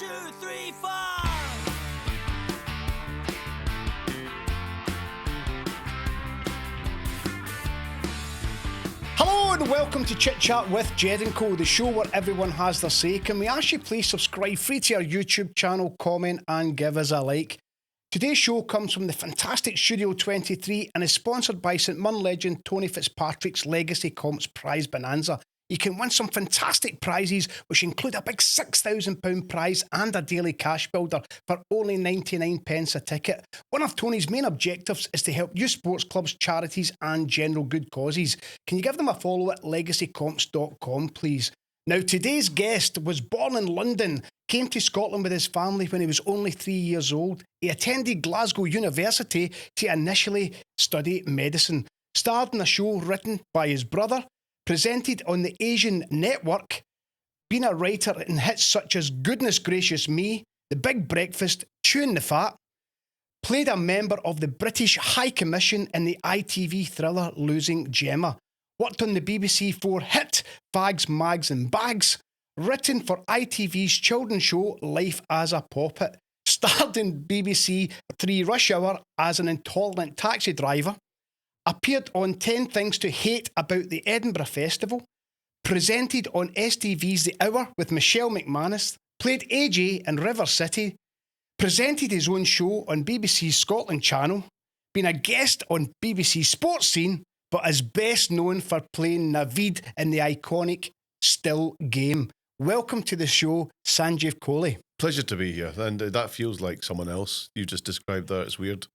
2, 3, 4. Hello and welcome to Chit Chat with Jed and Co, the show where everyone has their say. Can we ask you please subscribe free to our YouTube channel, comment and give us a like. Today's show comes from the fantastic Studio 23 and is sponsored by St Mirren legend Tony Fitzpatrick's Legacy Comps Prize Bonanza. You can win some fantastic prizes which include a big £6,000 prize and a daily cash builder for only 99 pence a ticket. One of Tony's main objectives is to help youth sports clubs, charities and general good causes. Can you give them a follow at legacycomps.com please? Now today's guest was born in London, came to Scotland with his family when he was only 3 years old. He attended Glasgow University to initially study medicine. Starred in a show written by his brother, presented on the Asian Network, been a writer in hits such as Goodness Gracious Me, The Big Breakfast, Chewing the Fat, played a member of the British High Commission in the ITV thriller Losing Gemma, worked on the BBC4 hit Fags, Mags and Bags, written for ITV's children's show Life as a Poppet, starred in BBC 3 Rush Hour as an intolerant taxi driver, appeared on 10 Things to Hate About the Edinburgh Festival, presented on STV's The Hour with Michelle McManus, played AJ in River City, presented his own show on BBC's Scotland Channel, been a guest on BBC Sports Scene, but is best known for playing Navid in the iconic Still Game. Welcome to the show, Sanjeev Kohli. Pleasure to be here, and that feels like someone else you just described there. It's weird.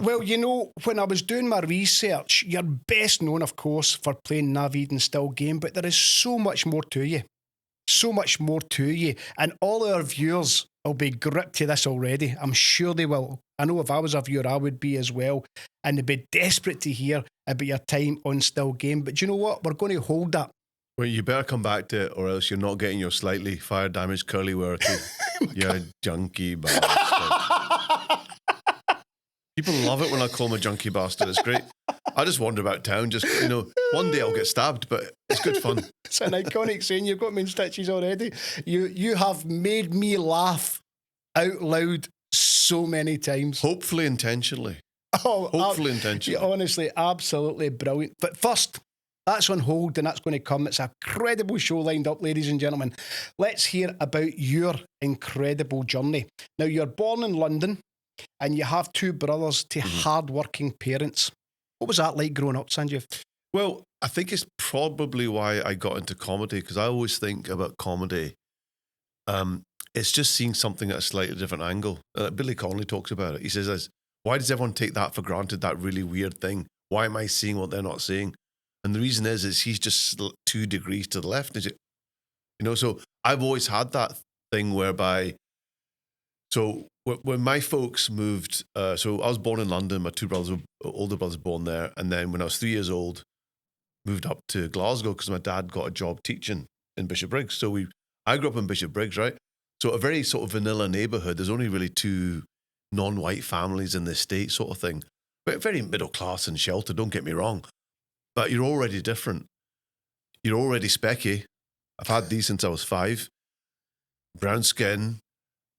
Well, you know, when I was doing my research, you're best known, of course, for playing Navid in Still Game, but there is so much more to you. So much more to you. And all our viewers will be gripped to this already. I'm sure they will. I know if I was a viewer, I would be as well. And they'd be desperate to hear about your time on Still Game. But do you know what? We're going to hold that. Well, you better come back to it, or else you're not getting your slightly fire damaged curly worky. You're junkie bastard. People love it when I call him a junkie bastard. It's great. I just wander about town. Just, one day I'll get stabbed, but it's good fun. It's an iconic saying. You've got me in stitches already. You have made me laugh out loud so many times. Hopefully intentionally. Hopefully intentionally. Honestly, absolutely brilliant. But first, that's on hold and that's going to come. It's a credible show lined up, ladies and gentlemen. Let's hear about your incredible journey. Now, you're born in London and you have two brothers to hard-working parents. What was that like growing up, Sanjeev? Well, I think it's probably why I got into comedy, because I always think about comedy. It's just seeing something at a slightly different angle. Billy Connolly talks about it. He says, why does everyone take that for granted, that really weird thing? Why am I seeing what they're not seeing? And the reason is he's just 2 degrees to the left. So I've always had that thing whereby, so when my folks moved, so I was born in London, my 2 brothers, older brothers born there. And then when I was 3 years old, moved up to Glasgow because my dad got a job teaching in Bishopbriggs. So I grew up in Bishopbriggs, right? So a very sort of vanilla neighbourhood. There's only really 2 non-white families in the estate sort of thing. But very middle class and sheltered, don't get me wrong. But you're already different. You're already specky. I've had these since I was 5. Brown skin.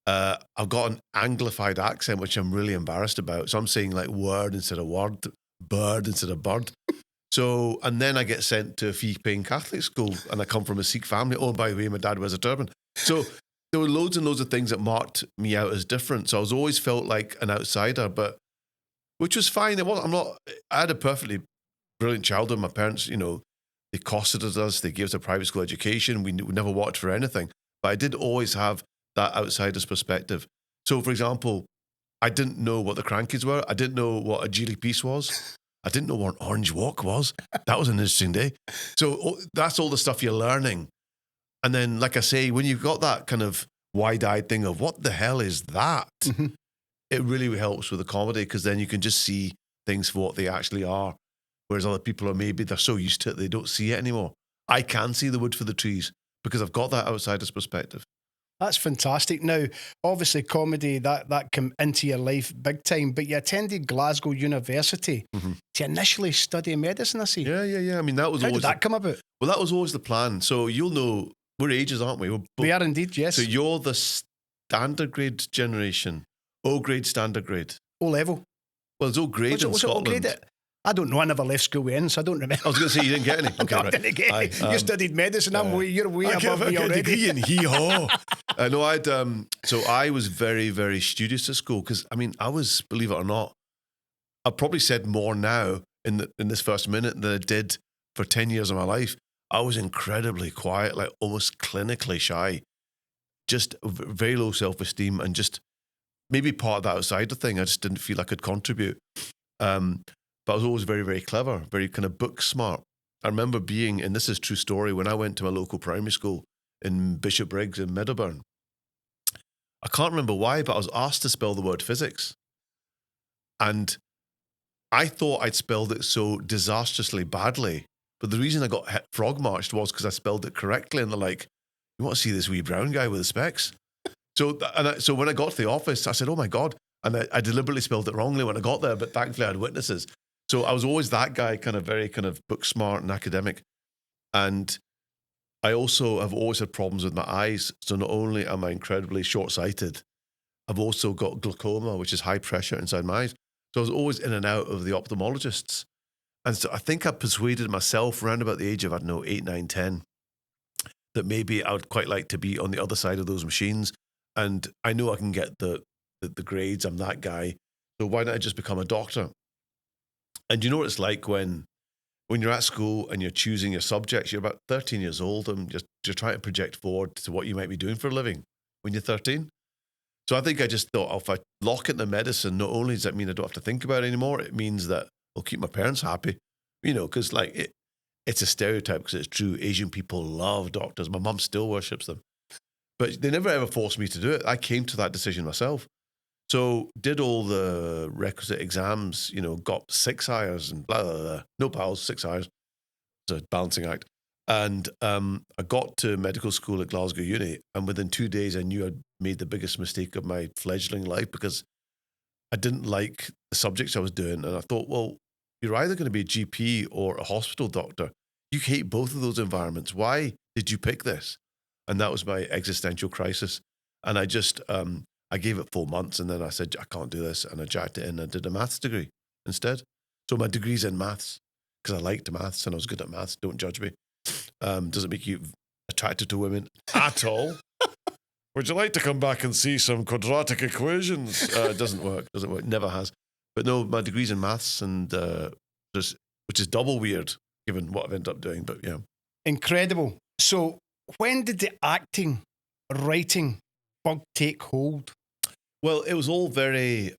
I've got an anglified accent, which I'm really embarrassed about. So I'm saying like word instead of word, bird instead of bird. So, and then I get sent to a fee-paying Catholic school and I come from a Sikh family. Oh, by the way, my dad wears a turban. So there were loads and loads of things that marked me out as different. So I was always felt like an outsider, but which was fine. I had a perfectly brilliant childhood. My parents, they cosseted us. They gave us a private school education. We never worked for anything. But I did always have that outsider's perspective. So, for example, I didn't know what the Crankies were. I didn't know what a Geely Piece was. I didn't know what an Orange Walk was. That was an interesting day. So that's all the stuff you're learning. And then, like I say, when you've got that kind of wide-eyed thing of what the hell is that, it really helps with the comedy because then you can just see things for what they actually are. Whereas other people they're so used to it, they don't see it anymore. I can see the wood for the trees because I've got that outsider's perspective. That's fantastic. Now, obviously, comedy, that came into your life big time, but you attended Glasgow University to initially study medicine, I see. Yeah. I mean, that was How always... did that come about? Well, that was always the plan. So you'll know, we're ages, aren't we? We are indeed, yes. So you're the standard grade generation. O grade, standard grade. O level. Well, it's O grade in Was Scotland. it O grade? I don't know. I never left school with any, so I don't remember. I was going to say you didn't get any. Okay, No, I right. didn't get any. You studied medicine. You're way I above me get a already. degree in hee-haw. No, so I was very, very studious at school because, I mean, I was, believe it or not, I probably said more now in this first minute than I did for 10 years of my life. I was incredibly quiet, like almost clinically shy, just very low self-esteem, and just maybe part of that outsider thing. I just didn't feel I could contribute. But I was always very, very clever, very kind of book smart. I remember being, and this is a true story, when I went to my local primary school in Bishopbriggs in Middleburn. I can't remember why, but I was asked to spell the word physics. And I thought I'd spelled it so disastrously badly. But the reason I got frog marched was because I spelled it correctly. And they're like, you want to see this wee brown guy with the specs? So when I got to the office, I said, oh my God. And I deliberately spelled it wrongly when I got there, but thankfully I had witnesses. So I was always that guy, kind of very kind of book smart and academic. And I also have always had problems with my eyes. So not only am I incredibly short-sighted, I've also got glaucoma, which is high pressure inside my eyes. So I was always in and out of the ophthalmologists. And so I think I persuaded myself around about the age of, 8, 9, 10, that maybe I would quite like to be on the other side of those machines. And I know I can get the grades. I'm that guy. So why don't I just become a doctor? And you know what it's like when you're at school and you're choosing your subjects, you're about 13 years old and you're trying to project forward to what you might be doing for a living when you're 13. So I think I just thought, if I lock into medicine, not only does that mean I don't have to think about it anymore, it means that I'll keep my parents happy, because it's a stereotype, because it's true. Asian people love doctors. My mum still worships them. But they never ever forced me to do it. I came to that decision myself. So did all the requisite exams, got 6 hires and blah, blah, blah. No pals, 6 hires. It's a balancing act. And I got to medical school at Glasgow Uni, and within 2 days I knew I'd made the biggest mistake of my fledgling life, because I didn't like the subjects I was doing. And I thought, well, you're either going to be a GP or a hospital doctor. You hate both of those environments. Why did you pick this? And that was my existential crisis. And I just... I gave it 4 months, and then I said, I can't do this. And I jacked it in and did a maths degree instead. So my degree's in maths because I liked maths and I was good at maths. Don't judge me. Doesn't make you attracted to women at all. Would you like to come back and see some quadratic equations? It doesn't work. Never has. But no, my degree's in maths, and which is double weird given what I've ended up doing. But yeah. Incredible. So when did the acting, writing bug take hold? Well, it was all very,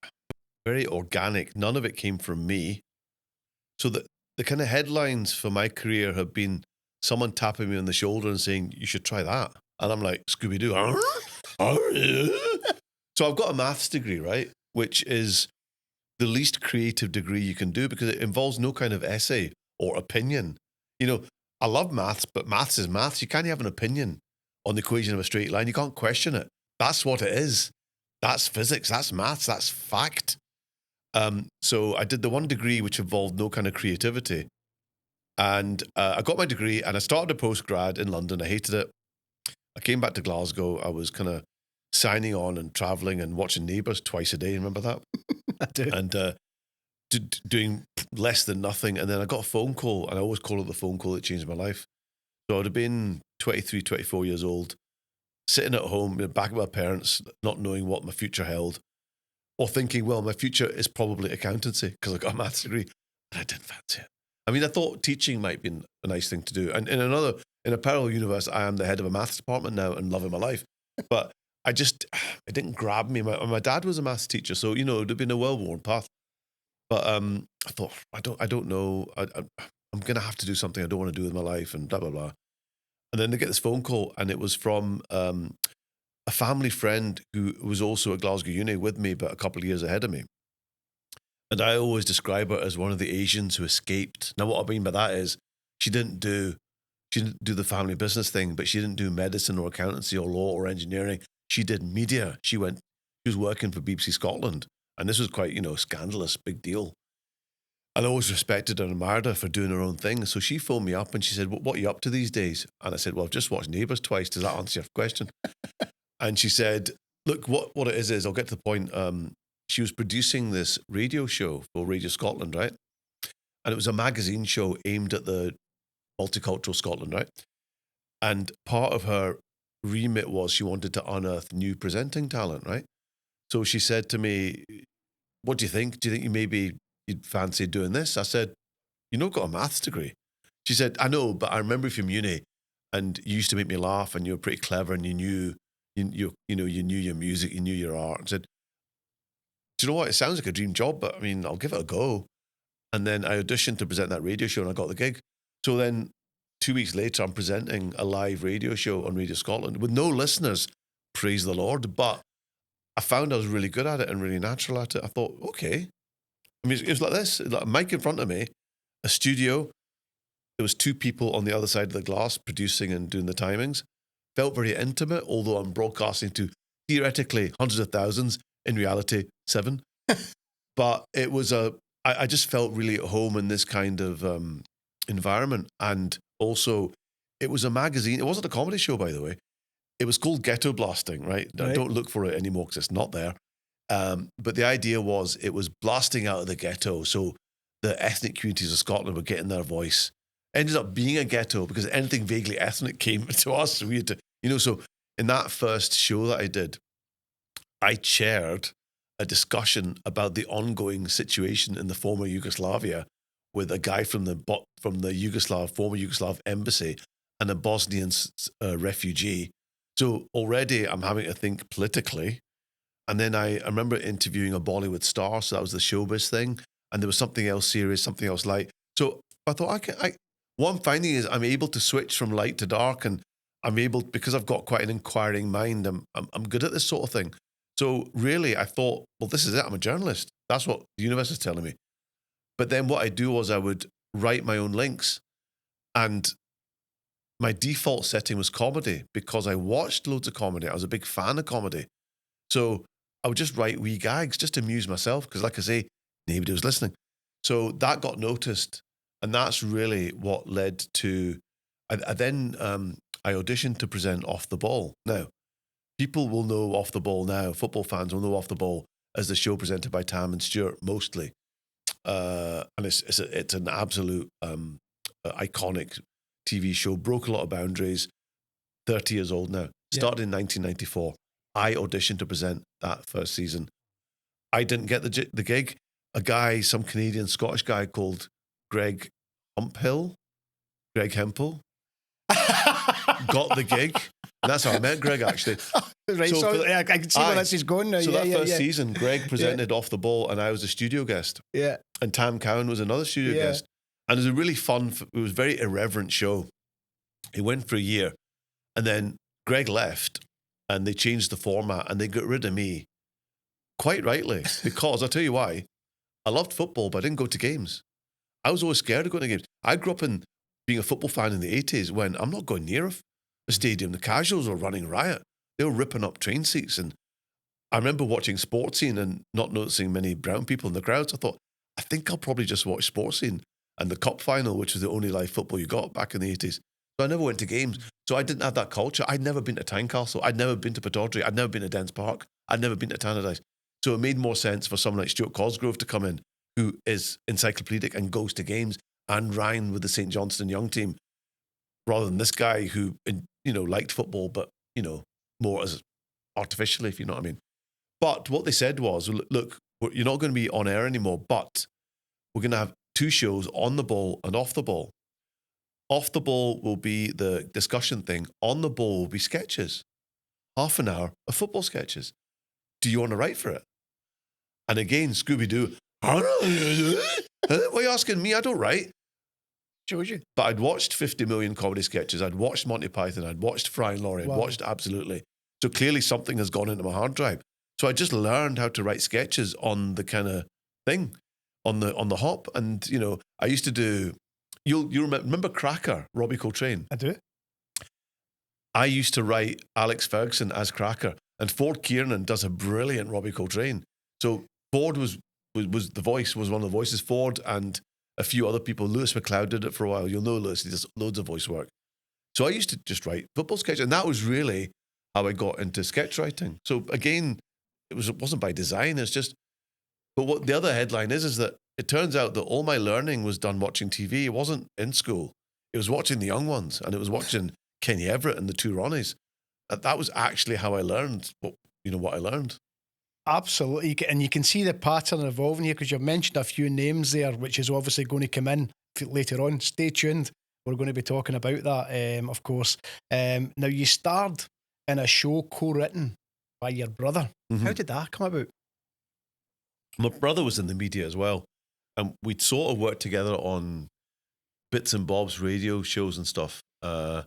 very organic. None of it came from me. So the kind of headlines for my career have been someone tapping me on the shoulder and saying, you should try that. And I'm like, Scooby-Doo. So I've got a maths degree, right? Which is the least creative degree you can do, because it involves no kind of essay or opinion. I love maths, but maths is maths. You can't have an opinion on the equation of a straight line. You can't question it. That's what it is. That's physics, that's maths, that's fact. So I did the one degree which involved no kind of creativity. And I got my degree and I started a postgrad in London. I hated it. I came back to Glasgow. I was kind of signing on and traveling and watching Neighbours twice a day. Remember that? I do. And doing less than nothing. And then I got a phone call, and I always call it the phone call that changed my life. So I'd have been 23, 24 years old, sitting at home, back with my parents, not knowing what my future held, or thinking, well, my future is probably accountancy because I got a maths degree, and I didn't fancy it. I mean, I thought teaching might be a nice thing to do. And in a parallel universe, I am the head of a maths department now and loving my life. But it didn't grab me. My dad was a maths teacher, so, it would have been a well-worn path. But I thought, I don't know. I'm going to have to do something I don't want to do with my life, and blah, blah, blah. And then they get this phone call, and it was from a family friend who was also at Glasgow Uni with me, but a couple of years ahead of me. And I always describe her as one of the Asians who escaped. Now, what I mean by that is she didn't do the family business thing, but she didn't do medicine or accountancy or law or engineering. She did media. She was working for BBC Scotland. And this was quite, scandalous, big deal. And I always respected her and admired her for doing her own thing. So she phoned me up and she said, what are you up to these days? And I said, well, I've just watched Neighbours twice. Does that answer your question? And she said, look, what it is I'll get to the point. She was producing this radio show for Radio Scotland, right? And it was a magazine show aimed at the multicultural Scotland, right? And part of her remit was she wanted to unearth new presenting talent, right? So she said to me, what do you think? Do you think you'd fancy doing this? I said, got a maths degree. She said, I know, but I remember you from uni and you used to make me laugh and you were pretty clever and you knew your music, you knew your art. I said, do you know what? It sounds like a dream job, but I mean, I'll give it a go. And then I auditioned to present that radio show and I got the gig. So then 2 weeks later, I'm presenting a live radio show on Radio Scotland with no listeners, praise the Lord. But I found I was really good at it and really natural at it. I thought, okay. I mean, it was like this, like a mic in front of me, a studio. There was 2 people on the other side of the glass producing and doing the timings. Felt very intimate, although I'm broadcasting to theoretically hundreds of thousands, in reality, 7. But it was I just felt really at home in this kind of environment. And also, it was a magazine. It wasn't a comedy show, by the way. It was called Ghetto Blasting, right? Don't look for it anymore because it's not there. But the idea was it was blasting out of the ghetto. So the ethnic communities of Scotland were getting their voice. Ended up being a ghetto because anything vaguely ethnic came to us. So we had to, so in that first show that I did, I chaired a discussion about the ongoing situation in the former Yugoslavia with a guy from the former Yugoslav embassy and a Bosnian refugee. So already I'm having to think politically. And then I remember interviewing a Bollywood star. So that was the showbiz thing. And there was something else serious, something else light. So I thought what I'm finding is I'm able to switch from light to dark, and I'm able, because I've got quite an inquiring mind, I'm good at this sort of thing. So really I thought, well, this is it. I'm a journalist. That's what the universe is telling me. But then what I do was I would write my own links, and my default setting was comedy because I watched loads of comedy. I was a big fan of comedy. So I would just write wee gags just to amuse myself because, like I say, nobody was listening. So that got noticed, and that's really what led to. I auditioned to present Off the Ball. Now, people will know Off the Ball now. Football fans will know Off the Ball as the show presented by Tam and Stuart mostly, and it's an absolute iconic TV show. Broke a lot of boundaries. 30 years old now. Started in 1994. I auditioned to present that first season. I didn't get the gig. A guy, some Canadian Scottish guy called Greg Hemphill, got the gig. And that's how I met Greg, actually. Right, so I can see where this is going now. So that first season, Greg presented Off the Ball and I was a studio guest. Yeah. And Tam Cowan was another studio guest. And it was a really fun, it was a very irreverent show. It went for a year. And then Greg left and they changed the format and they got rid of me. Quite rightly, because I'll tell you why. I loved football, but I didn't go to games. I was always scared of going to games. I grew up in being a football fan in the 80s when I'm not going near a stadium. The casuals were running riot. They were ripping up train seats. And I remember watching Sports Scene and not noticing many brown people in the crowds. I thought, I think I'll probably just watch Sports Scene and the Cup final, which was the only live football you got back in the 80s. So I never went to games. So I didn't have that culture. I'd never been to Tynecastle. I'd never been to Pittodrie. I'd never been to Dens Park. I'd never been to Tannadice. So it made more sense for someone like Stuart Cosgrove to come in, who is encyclopedic and goes to games, and Ryan with the St. Johnstone Young team, rather than this guy who, liked football, but, more as artificially, if you know what I mean. But what they said was, look, you're not going to be on air anymore, but we're going to have 2 shows, On the Ball and Off the Ball. Off the Ball will be the discussion thing. On the Ball will be sketches. Half an hour of football sketches. Do you want to write for it? And again, Scooby-Doo, what are you asking me? I don't write. Shows you. But I'd watched 50 million comedy sketches. I'd watched Monty Python. I'd watched Fry and Laurie. I'd watched Absolutely. So clearly something has gone into my hard drive. So I just learned how to write sketches on the kind of thing, on the hop. And, I used to do, you remember Cracker, Robbie Coltrane? I do. I used to write Alex Ferguson as Cracker. And Ford Kiernan does a brilliant Robbie Coltrane. So Ford was the voice, was one of the voices. Ford and a few other people. Lewis McLeod did it for a while. You'll know Lewis. He does loads of voice work. So I used to just write football sketches. And that was really how I got into sketch writing. So again, it wasn't by design. It's just, but what the other headline is that it turns out that all my learning was done watching TV. It wasn't in school. It was watching the young ones, and it was watching Kenny Everett and the two Ronnies. That was actually how I learned what I learned. Absolutely. And you can see the pattern evolving here because you've mentioned a few names there, which is obviously going to come in later on. Stay tuned. We're going to be talking about that, of course. Now, you starred in a show co-written by your brother. Mm-hmm. How did that come about? My brother was in the media as well, and we'd sort of worked together on bits and bobs, radio shows and stuff. But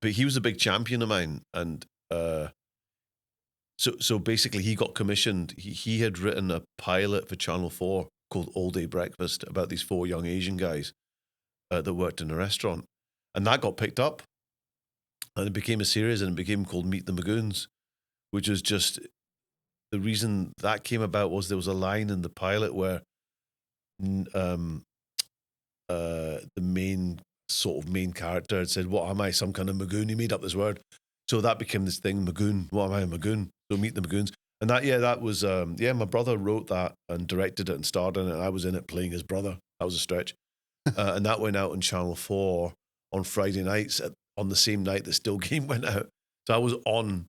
he was a big champion of mine, and so basically he got commissioned. He had written a pilot for Channel 4 called All Day Breakfast about these 4 young Asian guys that worked in a restaurant, and that got picked up, and it became a series, and it became called Meet the Magoons, which was just, the reason that came about was there was a line in the pilot where the main character had said, "What am I, some kind of Magoon?" He made up this word. So that became this thing, Magoon. What am I, a Magoon? So Meet the Magoons. And that was, my brother wrote that and directed it and starred in it. And I was in it playing his brother. That was a stretch. And that went out on Channel 4 on Friday nights on the same night that Still Game went out. So I was on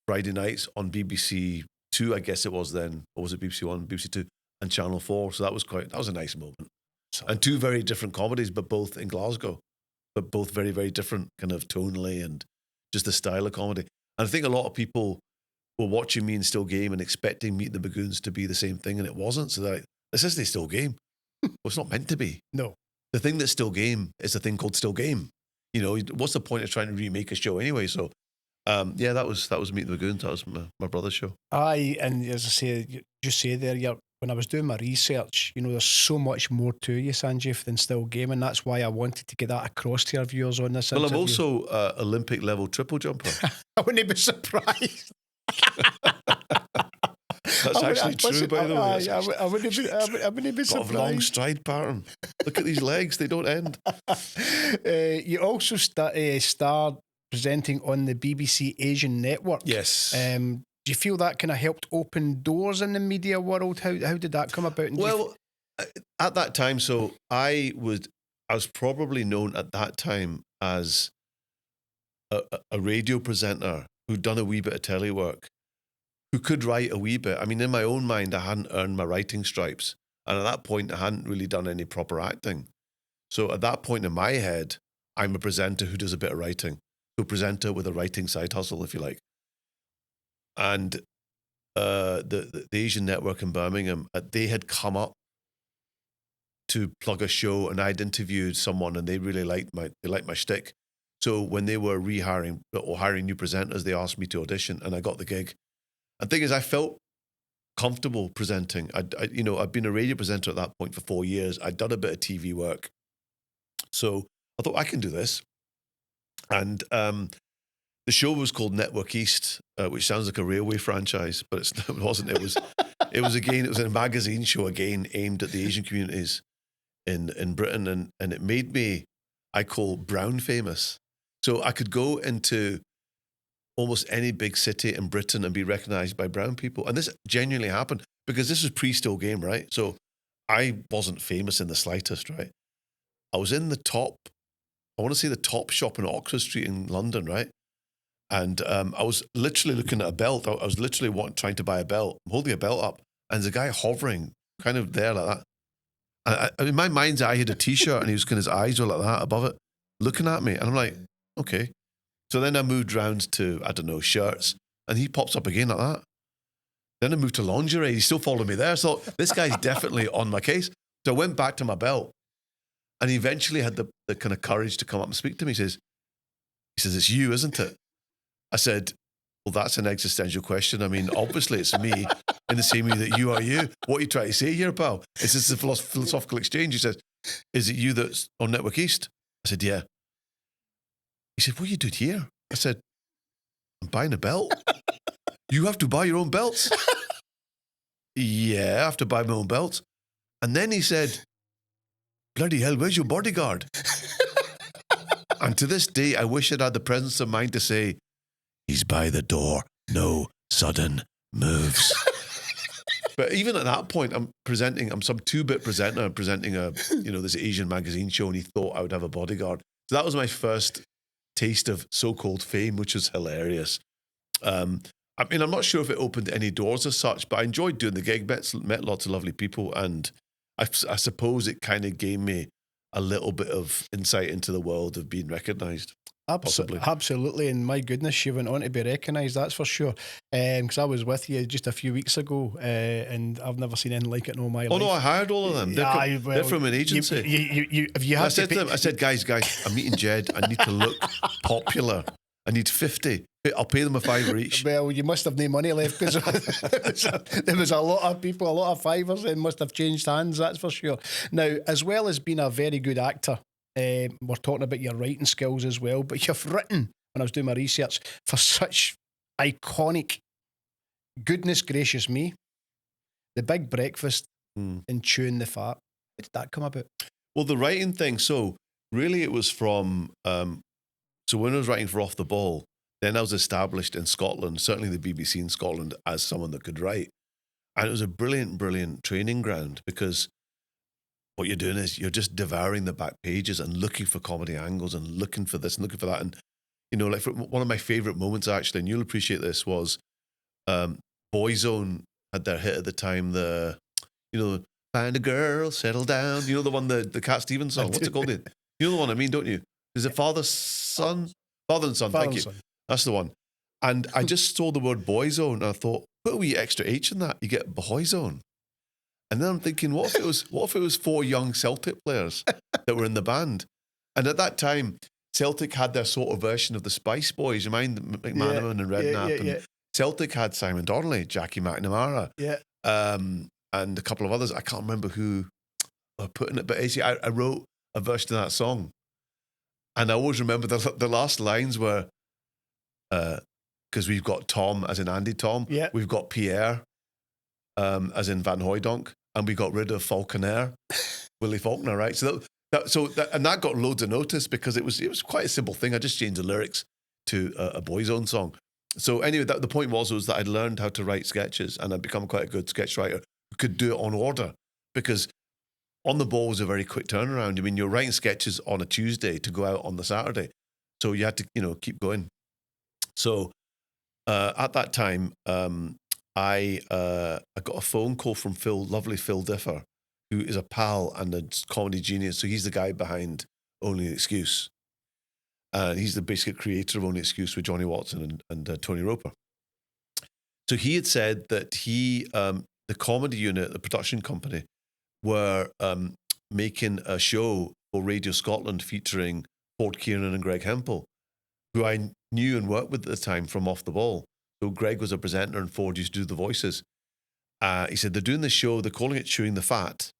Friday nights on BBC 2, I guess it was then. Or was it BBC 1, BBC 2, and Channel 4. So that was a nice moment. And 2 very different comedies, but both in Glasgow. But both very, very different kind of tonally and just the style of comedy. And I think a lot of people were watching me in Still Game and expecting Meet the Bagoons to be the same thing, and it wasn't. So they're like, this isn't Still Game. Well, it's not meant to be. No. The thing that's Still Game is a thing called Still Game. You know, what's the point of trying to remake a show anyway? So, that was Meet the Bagoons. That was my brother's show. Aye, and as I say, just say there, when I was doing my research, there's so much more to you, Sanjeev, than Still Game, and that's why I wanted to get that across to our viewers on this interview. I'm also Olympic level triple jumper. I wouldn't be surprised. That's actually true, by the way. I wouldn't be surprised. Got a long stride pattern. Look at these legs; they don't end. You also starred presenting on the BBC Asian Network. Yes. Do you feel that kind of helped open doors in the media world? How did that come about? Well, at that time, so I was probably known at that time as a radio presenter who'd done a wee bit of telly work, who could write a wee bit. I mean, in my own mind, I hadn't earned my writing stripes. And at that point, I hadn't really done any proper acting. So at that point in my head, I'm a presenter who does a bit of writing, a presenter with a writing side hustle, if you like. And the Asian Network in Birmingham, they had come up to plug a show, and I'd interviewed someone, and they really liked my shtick. So when they were rehiring or hiring new presenters, they asked me to audition, and I got the gig. And the thing is, I felt comfortable presenting. I'd been a radio presenter at that point for 4 years. I'd done a bit of TV work, so I thought I can do this. And the show was called Network East, which sounds like a railway franchise, but it wasn't. It was a magazine show again aimed at the Asian communities in Britain, and it made me, I call, brown famous. So I could go into almost any big city in Britain and be recognised by brown people, and this genuinely happened because this was pre-Still Game, right? So I wasn't famous in the slightest, right? I was in the top shop in Oxford Street in London, right? And I was literally looking at a belt. I was literally trying to buy a belt. I'm holding a belt up, and there's a guy hovering kind of there like that. And in my mind's eye, I had a T-shirt, and he was kind of, his eyes were like that above it, looking at me. And I'm like, okay. So then I moved round to, I don't know, shirts, and he pops up again like that. Then I moved to lingerie. He's still following me there. So this guy's definitely on my case. So I went back to my belt, and he eventually had the kind of courage to come up and speak to me. He says, it's you, isn't it? I said, well, that's an existential question. I mean, obviously it's me in the same way that you are you. What are you trying to say here, pal? Is this a philosophical exchange? He says, is it you that's on Network East? I said, yeah. He said, what are you doing here? I said, I'm buying a belt. You have to buy your own belts? Yeah, I have to buy my own belts. And then he said, bloody hell, where's your bodyguard? And to this day, I wish I'd had the presence of mind to say, He's by the door. No sudden moves. But even at that point, I'm some 2-bit presenter. I'm presenting this Asian magazine show, and he thought I would have a bodyguard. So that was my first taste of so-called fame, which was hilarious. I'm not sure if it opened any doors as such, but I enjoyed doing the gig, met lots of lovely people, and I suppose it kind of gave me a little bit of insight into the world of being recognised. Possibly. Absolutely, and my goodness, you went on to be recognised, that's for sure. Because I was with you just a few weeks ago, and I've never seen anything like it in all my life. Oh no, I hired all of them. They're from an agency. I said to them, guys, I'm meeting Jed. I need to look popular. I need 50. I'll pay them a $5 each. Well, you must have no money left because there was a lot of people, a lot of fivers, and must have changed hands, that's for sure. Now, as well as being a very good actor, we're talking about your writing skills as well, but you've written, when I was doing my research, for such iconic, goodness gracious me, The Big Breakfast and Chewing the Fat. How did that come about? Well, the writing thing, so really it was from, so when I was writing for Off the Ball, then I was established in Scotland, certainly the BBC in Scotland, as someone that could write. And it was a brilliant, brilliant training ground, because what you're doing is you're just devouring the back pages and looking for comedy angles and looking for this and looking for that. And, one of my favourite moments, actually, and you'll appreciate this, was Boyzone had their hit at the time, Find a Girl, Settle Down. You know the one, the Cat Stevens song? What's it called? You know the one I mean, don't you? Is it Father and Son? Thank you. That's the one. And I just saw the word Boyzone and I thought, put a wee extra H in that, you get Boyzone. And then I'm thinking, what if it was 4 young Celtic players that were in the band? And at that time, Celtic had their sort of version of the Spice Boys. You mind McManaman and Redknapp? And Celtic had Simon Donnelly, Jackie McNamara, and a couple of others. I can't remember who put in it, but actually I wrote a version of that song. And I always remember the last lines were, because we've got Tom, as in Andy Tom. Yeah. We've got Pierre, as in Van Hooijdonk. And we got rid of Falconer, Willie Faulkner, right? So that got loads of notice because it was quite a simple thing. I just changed the lyrics to a Boyzone song. So anyway, the point was that I'd learned how to write sketches, and I'd become quite a good sketch writer who could do it on order, because On the Ball was a very quick turnaround. I mean, you're writing sketches on a Tuesday to go out on the Saturday, so you had to keep going. So at that time, I got a phone call from lovely Phil Differ, who is a pal and a comedy genius. So he's the guy behind Only an Excuse. And he's the basic creator of Only an Excuse with Johnny Watson and Tony Roper. So he had said that the comedy unit, the production company, were making a show for Radio Scotland featuring Ford Kieran and Greg Hempel, who I knew and worked with at the time from Off the Ball. So Greg was a presenter and Ford used to do the voices. He said, they're doing this show, they're calling it Chewing the Fat.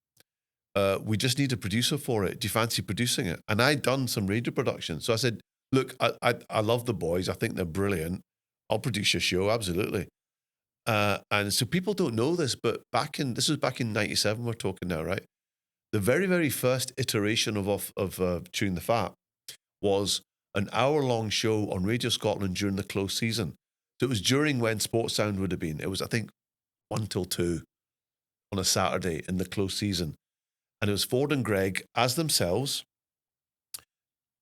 We just need a producer for it. Do you fancy producing it? And I'd done some radio production. So I said, look, I love the boys. I think they're brilliant. I'll produce your show, absolutely. And so people don't know this, but this was back in 97 we're talking now, right? The very, very first iteration of Chewing the Fat was an hour-long show on Radio Scotland during the close season. So it was during when Sports Sound would have been. It was, I think, 1 till 2 on a Saturday in the close season. And it was Ford and Greg as themselves,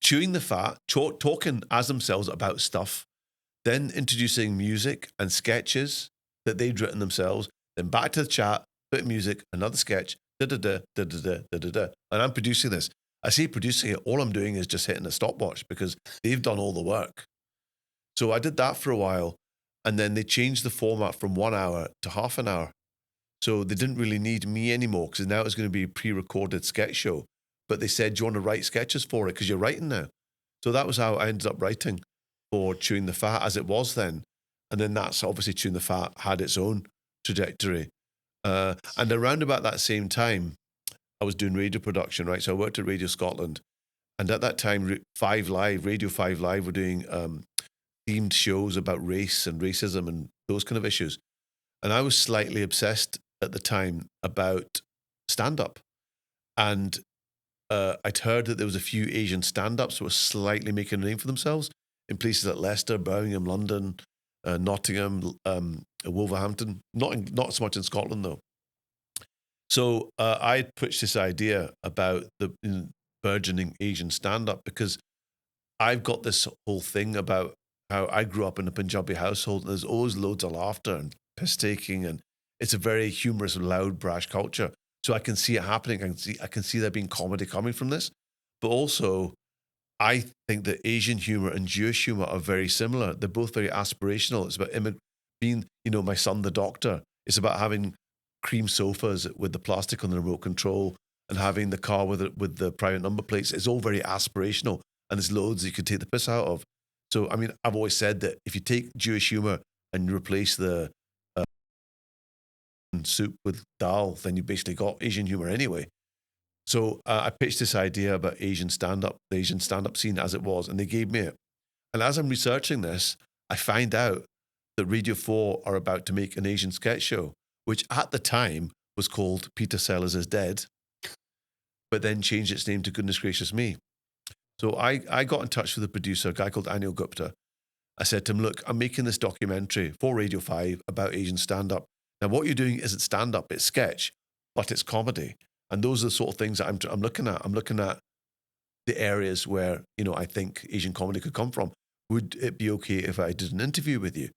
chewing the fat, talking as themselves about stuff, then introducing music and sketches that they'd written themselves, then back to the chat, bit of music, another sketch, da-da-da, da-da-da, da-da-da. And I'm producing this. I say producing it, all I'm doing is just hitting a stopwatch because they've done all the work. So I did that for a while, and then they changed the format from 1 hour to half an hour. So they didn't really need me anymore because now it's going to be a pre-recorded sketch show. But they said, do you want to write sketches for it? Because you're writing now. So that was how I ended up writing for Chewing the Fat as it was then. And then that's obviously Chewing the Fat had its own trajectory. And around about that same time, I was doing radio production, right? So I worked at Radio Scotland. And at that time, Radio 5 Live were doing themed shows about race and racism and those kind of issues. And I was slightly obsessed at the time about stand-up. And I'd heard that there was a few Asian stand-ups who were slightly making a name for themselves in places like Leicester, Birmingham, London, Nottingham, Wolverhampton. Not so much in Scotland though. So I pitched this idea about the burgeoning Asian stand-up because I've got this whole thing about how I grew up in a Punjabi household and there's always loads of laughter and piss-taking, and it's a very humorous, loud, brash culture. So I can see it happening. I can see there being comedy coming from this. But also, I think that Asian humor and Jewish humor are very similar. They're both very aspirational. It's about being, my son, the doctor. It's about having cream sofas with the plastic on the remote control and having the car with the private number plates. It's all very aspirational, and there's loads you could take the piss out of. So, I mean, I've always said that if you take Jewish humor and you replace the soup with dal, then you basically got Asian humor anyway. So I pitched this idea about Asian stand-up, the Asian stand-up scene as it was, and they gave me it. And as I'm researching this, I find out that Radio 4 are about to make an Asian sketch show, which at the time was called Peter Sellers is Dead, but then changed its name to Goodness Gracious Me. So I got in touch with the producer, a guy called Anil Gupta. I said to him, look, I'm making this documentary for Radio 5 about Asian stand-up. Now, what you're doing isn't stand-up, it's sketch, but it's comedy. And those are the sort of things that I'm looking at. I'm looking at the areas where, I think Asian comedy could come from. Would it be okay if I did an interview with you?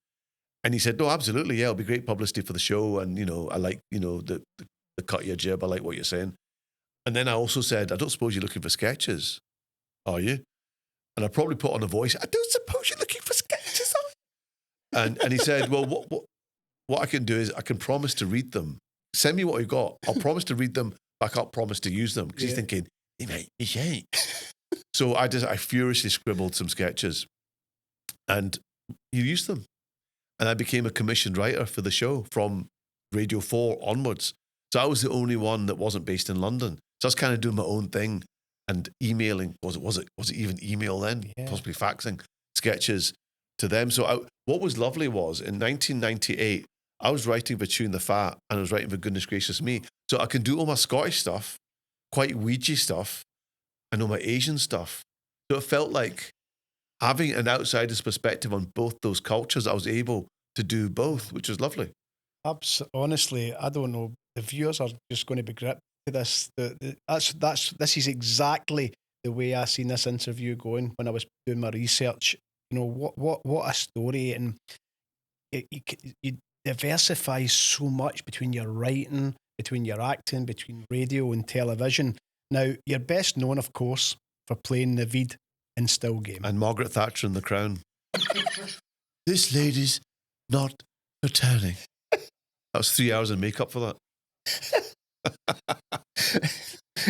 And he said, no, absolutely. Yeah, it'll be great publicity for the show. And, I like, the cut your jib. I like what you're saying. And then I also said, I don't suppose you're looking for sketches, are you? And I probably put on a voice, I don't suppose you're looking for sketches, are you? And he said, well, what I can do is I can promise to read them. Send me what you got. I'll promise to read them, but I can't promise to use them. Because he's thinking, hey, mate, he ain't. So I furiously scribbled some sketches and you used them. And I became a commissioned writer for the show from Radio 4 onwards. So I was the only one that wasn't based in London. So I was kind of doing my own thing and emailing. Was it even email then? Yeah. Possibly faxing sketches to them. So what was lovely was in 1998, I was writing for Tune the Fat and I was writing for Goodness Gracious Me. So I can do all my Scottish stuff, quite Ouija stuff, and all my Asian stuff. So it felt like having an outsider's perspective on both those cultures, I was able to do both, which was lovely. Honestly, I don't know. The viewers are just going to be gripped to this. This is exactly the way I seen this interview going when I was doing my research. What a story, and you diversify so much between your writing, between your acting, between radio and television. Now, you're best known, of course, for playing Navid in Still Game. And Margaret Thatcher in The Crown. This lady's not returning. That was 3 hours of makeup for that.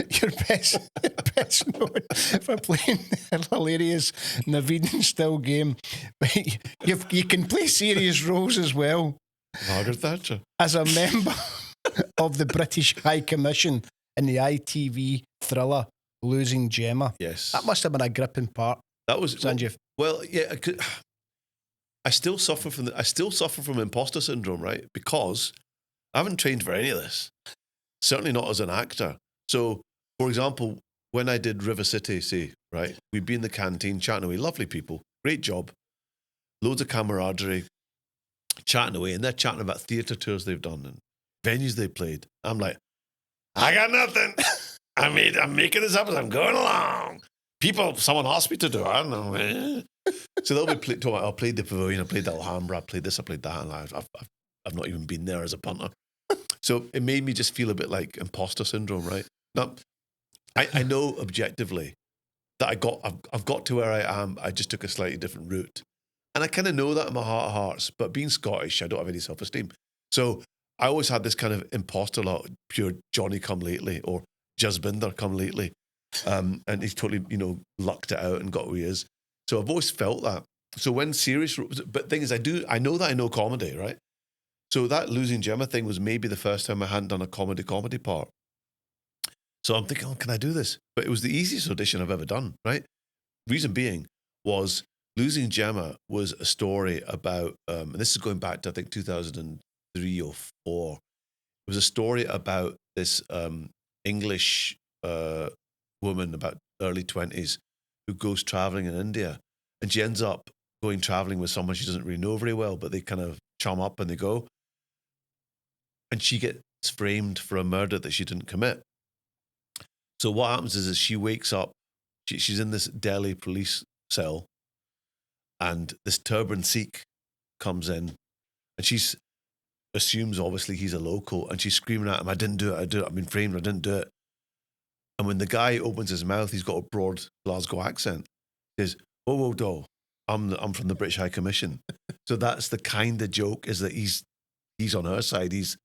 You're best known for playing hilarious Navid in Still Game. You can play serious roles as well. Margaret Thatcher. As a member of the British High Commission in the ITV thriller Losing Gemma. Yes. That must have been a gripping part. That was Sanjeev. Well, yeah, I still suffer from imposter syndrome, right? Because I haven't trained for any of this. Certainly not as an actor. So, for example, when I did River City, right, we'd be in the canteen chatting away, lovely people, great job, loads of camaraderie, chatting away, and they're chatting about theatre tours they've done and venues they played. I'm like, I got nothing. I'm making this up as I'm going along. Someone asked me to do it. I don't know. So they'll be talking about, I played the Pavilion, I played the Alhambra, I played this, I played that, and I've not even been there as a punter. So it made me just feel a bit like imposter syndrome, right? Now, I know objectively that I've got to where I am. I just took a slightly different route. And I kind of know that in my heart of hearts, but being Scottish, I don't have any self-esteem. So I always had this kind of imposter lot, pure Johnny come lately or Jasbinder come lately. And he's totally, lucked it out and got who he is. So I've always felt that. So when serious, but the thing is, I know that I know comedy, right? So that Losing Gemma thing was maybe the first time I hadn't done a comedy part. So I'm thinking, can I do this? But it was the easiest audition I've ever done, right? Reason being was Losing Gemma was a story about, and this is going back to, I think, 2003 or 4. It was a story about this English woman, about early 20s, who goes traveling in India. And she ends up going traveling with someone she doesn't really know very well, but they kind of chum up and they go. And she gets framed for a murder that she didn't commit. So what happens is she wakes up, she's in this Delhi police cell, and this turban Sikh comes in, and she assumes obviously he's a local, and she's screaming at him, I didn't do it, I've been framed, I didn't do it. And when the guy opens his mouth, he's got a broad Glasgow accent. He says, whoa, whoa, doll, I'm from the British High Commission. So that's the kind of joke, is that he's on her side, he's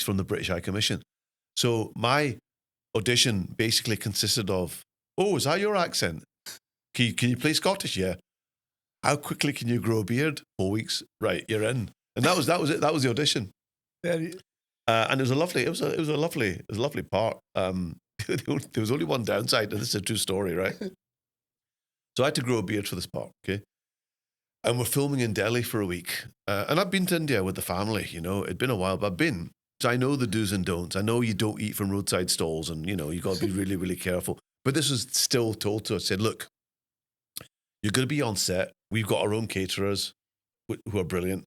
from the British High Commission. So my audition basically consisted of, oh, is that your accent? Can you play Scottish? Yeah. How quickly can you grow a beard? 4 weeks. Right, you're in. And that was it. That was the audition. And it was a lovely part. There was only one downside, and this is a true story, right? So I had to grow a beard for this part, okay? And we're filming in Delhi for a week. And I've been to India with the family, it'd been a while, but I've been. So I know the do's and don'ts. I know you don't eat from roadside stalls, and, you got to be really, really careful. But this was still told to us, said, look, you're going to be on set. We've got our own caterers who are brilliant.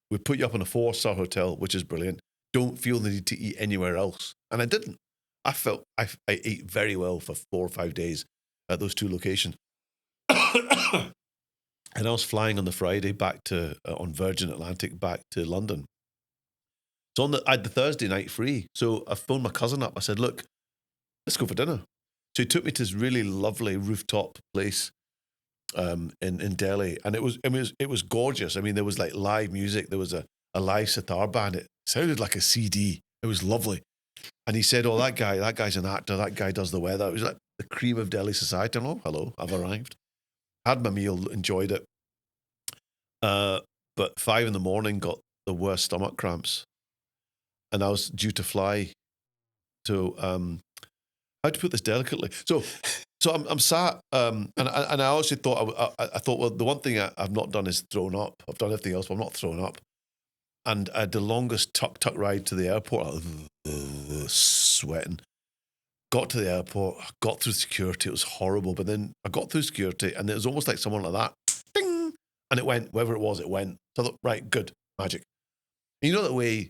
We put you up in a 4-star hotel, which is brilliant. Don't feel the need to eat anywhere else. And I didn't. I felt I ate very well for 4 or 5 days at those 2 locations. And I was flying on the Friday back to, on Virgin Atlantic, back to London. So I had the Thursday night free. So I phoned my cousin up. I said, look, let's go for dinner. So he took me to this really lovely rooftop place in Delhi. And it was gorgeous. I mean, there was like live music. There was a live sitar band. It sounded like a CD. It was lovely. And he said, oh, that guy's an actor. That guy does the weather. It was like the cream of Delhi society. And, oh, hello, I've arrived. Had my meal, enjoyed it. But 5 a.m, got the worst stomach cramps. And I was due to fly to, how to put this delicately? So I'm sat, and I also thought, I thought, well, the one thing I've not done is thrown up. I've done everything else, but I'm not thrown up. And I had the longest tuk ride to the airport, sweating. Got to the airport, got through security. It was horrible. But then I got through security, and it was almost like someone like that. Ding! And it went, wherever it was, it went. So I thought, right, good, magic. And you know that way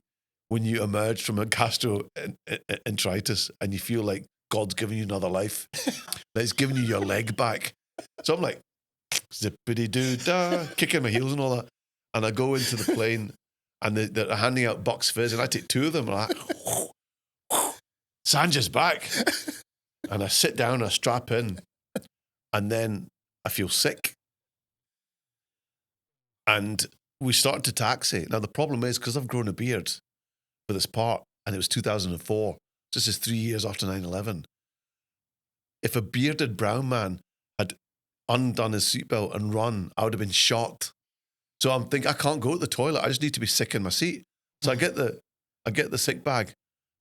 when you emerge from a gastroenteritis and you feel like God's giving you another life, that it's giving you your leg back. So I'm like, zippity-doo-dah, kicking my heels and all that. And I go into the plane, and they're handing out Bucks Fizz, and I take 2 of them, and I'm like, Sanj's back. And I sit down, I strap in, and then I feel sick. And we started to taxi. Now, the problem is, because I've grown a beard for this part, and it was 2004, this is 3 years after 9/11. If a bearded brown man had undone his seatbelt and run, I would have been shocked. So I'm thinking, I can't go to the toilet. I just need to be sick in my seat. So I get the sick bag.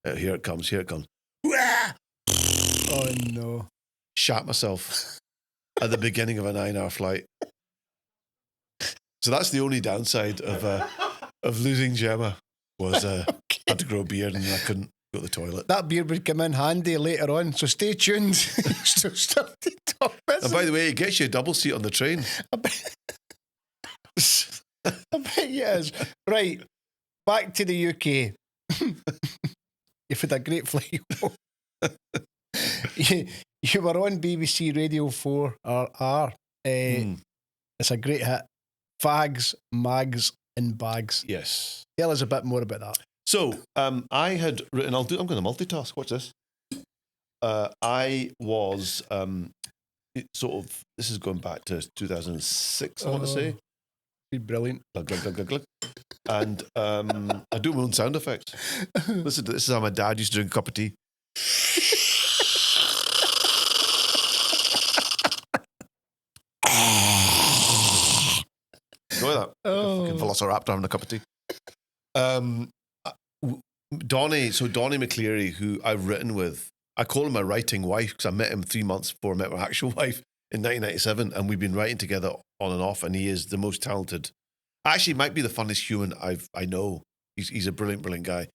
Here it comes. Oh, no. Shat myself at the beginning of a 9-hour flight. So that's the only downside of losing Gemma, was I had to grow a beard and I couldn't go to the toilet. That beard would come in handy later on, so stay tuned. Still started talking. And by the way, it gets you a double seat on the train. I bet you is. Right, back to the UK. You've had a great flight home. You were on BBC Radio 4 RR. It's a great hit. Fags, Mags and Bags. Yes. Tell us a bit more about that. So I had written, I'm going to multitask. Watch this. I was sort of, this is going back to 2006, I want to say. Be brilliant. Glug, glug, glug, glug, glug. And I do my own sound effects. Listen to this. Is how my dad used to drink a cup of tea. Enjoy that. Fucking Velociraptor having a cup of tea. Donnie McCleary, who I've written with, I call him my writing wife because I met him 3 months before I met my actual wife in 1997, and we've been writing together on and off, and he is the most talented. Actually, might be the funniest human I know. He's a brilliant, brilliant guy.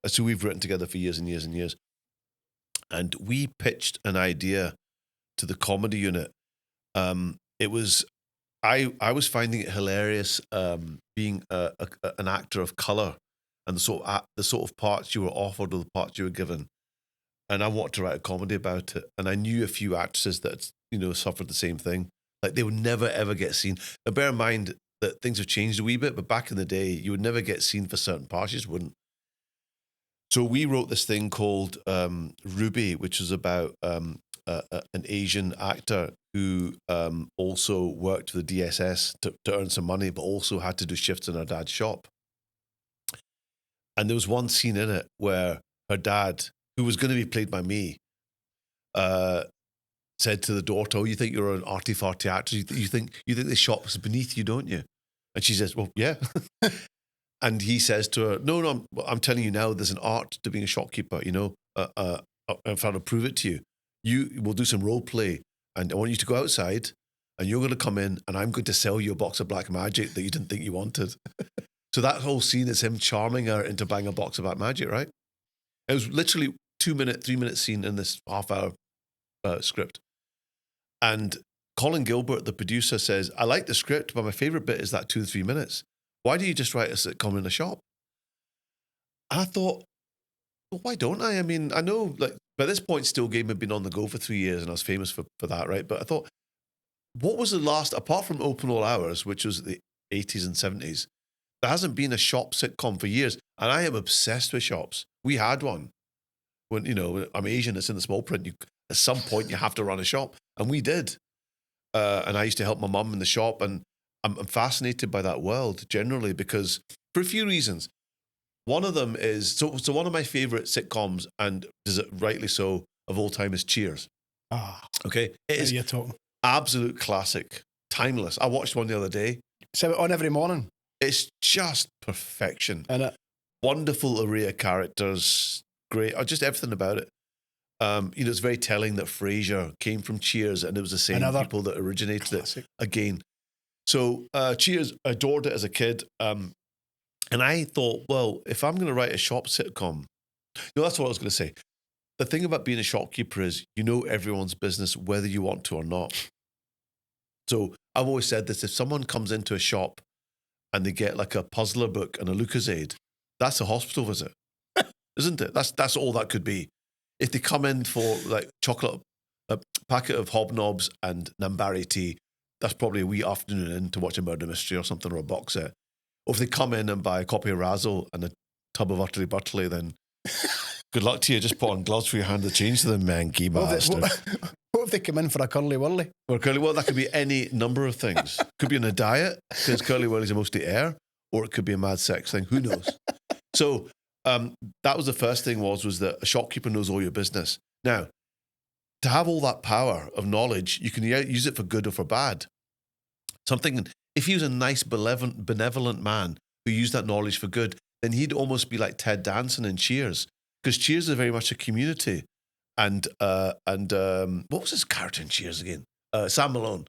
So we've written together for years and years and years. And we pitched an idea to the comedy unit. It was I was finding it hilarious being an actor of color and the sort of parts you were offered or the parts you were given. And I wanted to write a comedy about it. And I knew a few actresses that suffered the same thing. Like they would never ever get seen. Now, bear in mind that things have changed a wee bit, but back in the day, you would never get seen for certain parts. You just wouldn't. So we wrote this thing called Ruby, which was about an Asian actor who also worked for the DSS to earn some money, but also had to do shifts in her dad's shop. And there was one scene in it where her dad, who was going to be played by me, said to the daughter, "Oh, you think you're an arty-farty actor? You think the shop's beneath you, don't you?" And she says, "Well, yeah." And he says to her, "No, I'm telling you now, there's an art to being a shopkeeper, if I to prove it to you. You will do some role play, and I want you to go outside, and you're going to come in, and I'm going to sell you a box of black magic that you didn't think you wanted." So that whole scene is him charming her into buying a box of black magic, right? It was literally 3-minute scene in this half-hour script. And Colin Gilbert, the producer, says, "I like the script, but my favorite bit is that 2 or 3 minutes. Why do you just write a sitcom in a shop?" And I thought, well, why don't I? I mean, I know, like, by this point, Still Game had been on the go for 3 years, and I was famous for that, right? But I thought, what was the last, apart from Open All Hours, which was the 80s and 70s, there hasn't been a shop sitcom for years. And I am obsessed with shops. We had one. When, I'm Asian, it's in the small print. At some point, you have to run a shop. And we did. And I used to help my mum in the shop. And I'm fascinated by that world generally because for a few reasons. One of them is, so one of my favorite sitcoms, and rightly so, of all time is Cheers. Okay? It is you're talking. Absolute classic. Timeless. I watched one the other day. So on every morning. It's just perfection. And it. Wonderful array of characters. Great. Just everything about it. It's very telling that Frasier came from Cheers and it was the same people that originated classic. It again. So Cheers, adored it as a kid. And I thought, well, if I'm going to write a shop sitcom, that's what I was going to say. The thing about being a shopkeeper is you know everyone's business, whether you want to or not. So I've always said this, if someone comes into a shop and they get like a puzzler book and a Lucozade, that's a hospital visit, isn't it? That's all that could be. If they come in for like chocolate, a packet of Hobnobs and Nambari tea, that's probably a wee afternoon in to watch a murder mystery or something, or a box set. Or if they come in and buy a copy of Razzle and a tub of Utterly Butterly, then good luck to you. Just put on gloves for your hand to change to them, manky bastard. What if they come in for a Curly Wurly? Or Curly Wurly, that could be any number of things. Could be on a diet, because Curly Wurlies are mostly air, or it could be a mad sex thing. Who knows? So that was the first thing was that a shopkeeper knows all your business. Now, to have all that power of knowledge, you can use it for good or for bad. If he was a nice, benevolent man who used that knowledge for good, then he'd almost be like Ted Danson in Cheers, because Cheers is very much a community. And what was his character in Cheers again? Sam Malone.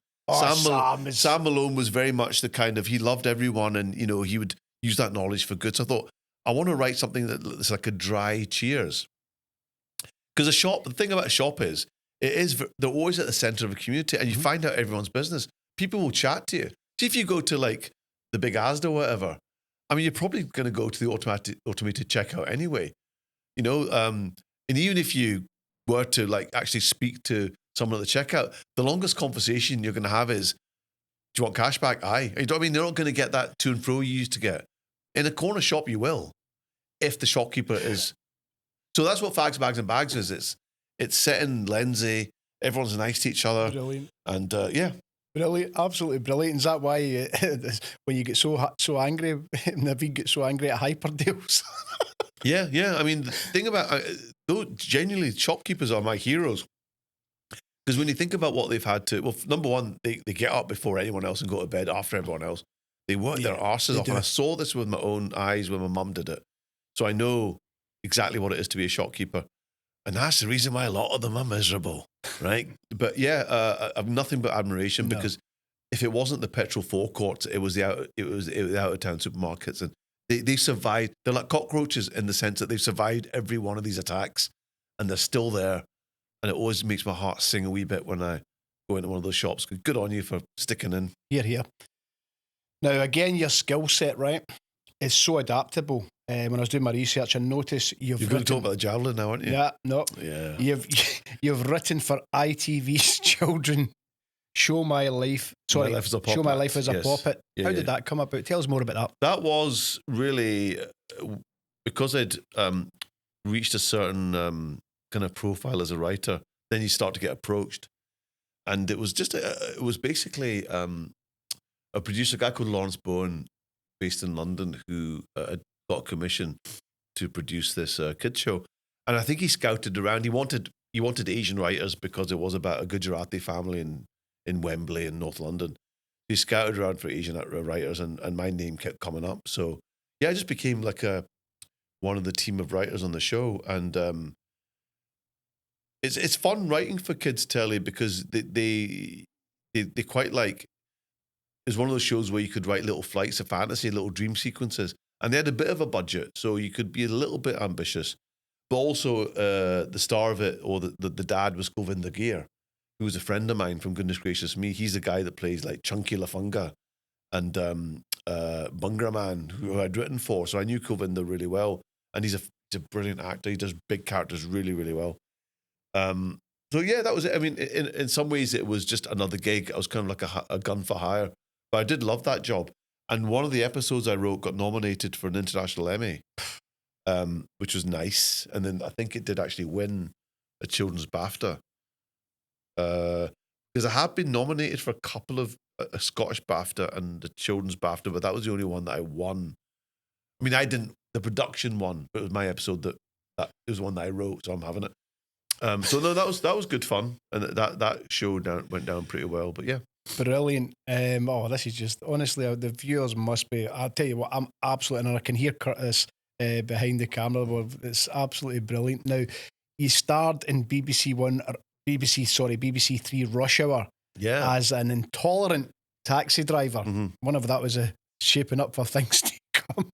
Sam Malone was very much the kind of, he loved everyone and, he would use that knowledge for good. So I thought, I want to write something that's like a dry Cheers. Because the thing about a shop is, they're always at the center of a community and you find out everyone's business. People will chat to you. See, if you go to like the big Asda or whatever, I mean, you're probably going to go to the automated checkout anyway, and even if you were to like actually speak to someone at the checkout, the longest conversation you're going to have is, "Do you want cash back?" Aye. You know what I mean? They're not going to get that to and fro you used to get. In a corner shop, you will, if the shopkeeper is. So that's what Fags, Bags and Bags is. It's set in Lindsay. Everyone's nice to each other. Brilliant. And yeah. Brilliant, absolutely brilliant. Is that why when you get so angry, Navid gets so angry at hyper deals? Yeah. I mean, the thing about, genuinely, shopkeepers are my heroes. Because when you think about what they've had to, well, number one, they get up before anyone else and go to bed after everyone else. They work their arses off. And I saw this with my own eyes when my mum did it. So I know exactly what it is to be a shopkeeper. And that's the reason why a lot of them are miserable, right? But yeah, I've nothing but admiration because if it wasn't the petrol forecourts, it was the out of town supermarkets, and they survived. They're like cockroaches in the sense that they've survived every one of these attacks, and they're still there. And it always makes my heart sing a wee bit when go into one of those shops. Good on you for sticking in. Here. Now, again, your skill set, right, is so adaptable. When I was doing my research, I noticed You're going to talk about the javelin now, aren't you? Yeah, no. Yeah. You've written for ITV's children Show My Life. Sorry, My Life as a Poppet. Show My Life as a Poppet. Yeah, How did that come about? Tell us more about that. That was really because I'd reached a certain kind of profile as a writer. Then you start to get approached, and it was just it was basically a producer, a guy called Lawrence Bowen, based in London, who had got a commission to produce this kids show, and I think he scouted around. He wanted Asian writers because it was about a Gujarati family in Wembley in North London. He scouted around for Asian writers, and my name kept coming up. So yeah, I just became like one of the team of writers on the show, and it's fun writing for kids telly because they quite like. It's one of those shows where you could write little flights of fantasy, little dream sequences, and they had a bit of a budget, so you could be a little bit ambitious. But also, the star of it, or the dad, was Govinder Gier, who was a friend of mine from Goodness Gracious Me. He's the guy that plays like Chunky Lafunga and Bungra Man, who I'd written for. So I knew Govinder really well, and he's a brilliant actor. He does big characters really, really well. So yeah, that was it. I mean, in some ways, it was just another gig. I was kind of like a gun for hire. But I did love that job. And one of the episodes I wrote got nominated for an International Emmy, which was nice. And then I think it did actually win a Children's BAFTA. Because I have been nominated for a couple of a Scottish BAFTA and a Children's BAFTA, but that was the only one that I won. I mean, I didn't, the production one, but it was my episode that it was one that I wrote, so I'm having it. So no, that was good fun. And that show went down pretty well. But yeah. Brilliant. This is just, honestly, the viewers must be, I'll tell you what, I'm absolutely, and I can hear Curtis behind the camera. It's absolutely brilliant. Now, you starred in BBC Three Rush Hour as an intolerant taxi driver. Mm-hmm. One of that was shaping up for things to come.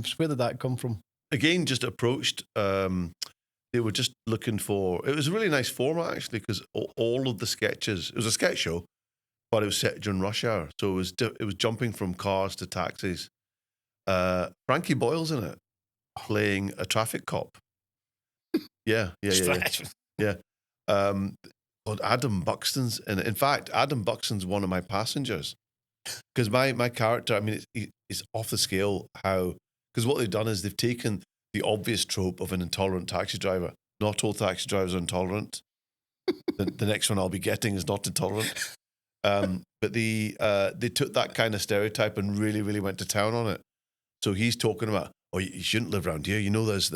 So where did that come from? Again, just approached. They were just looking for. It was a really nice format actually, because all of the sketches. It was a sketch show, but it was set during rush hour, so it was jumping from cars to taxis. Frankie Boyle's in it, playing a traffic cop. Yeah. Adam Buxton's in it. In fact, Adam Buxton's one of my passengers, because my character. I mean, it's off the scale how, because what they've done is they've taken the obvious trope of an intolerant taxi driver. Not all taxi drivers are intolerant. The next one I'll be getting is not intolerant. But they took that kind of stereotype and really, really went to town on it. So he's talking about, oh, you shouldn't live around here. You know, there's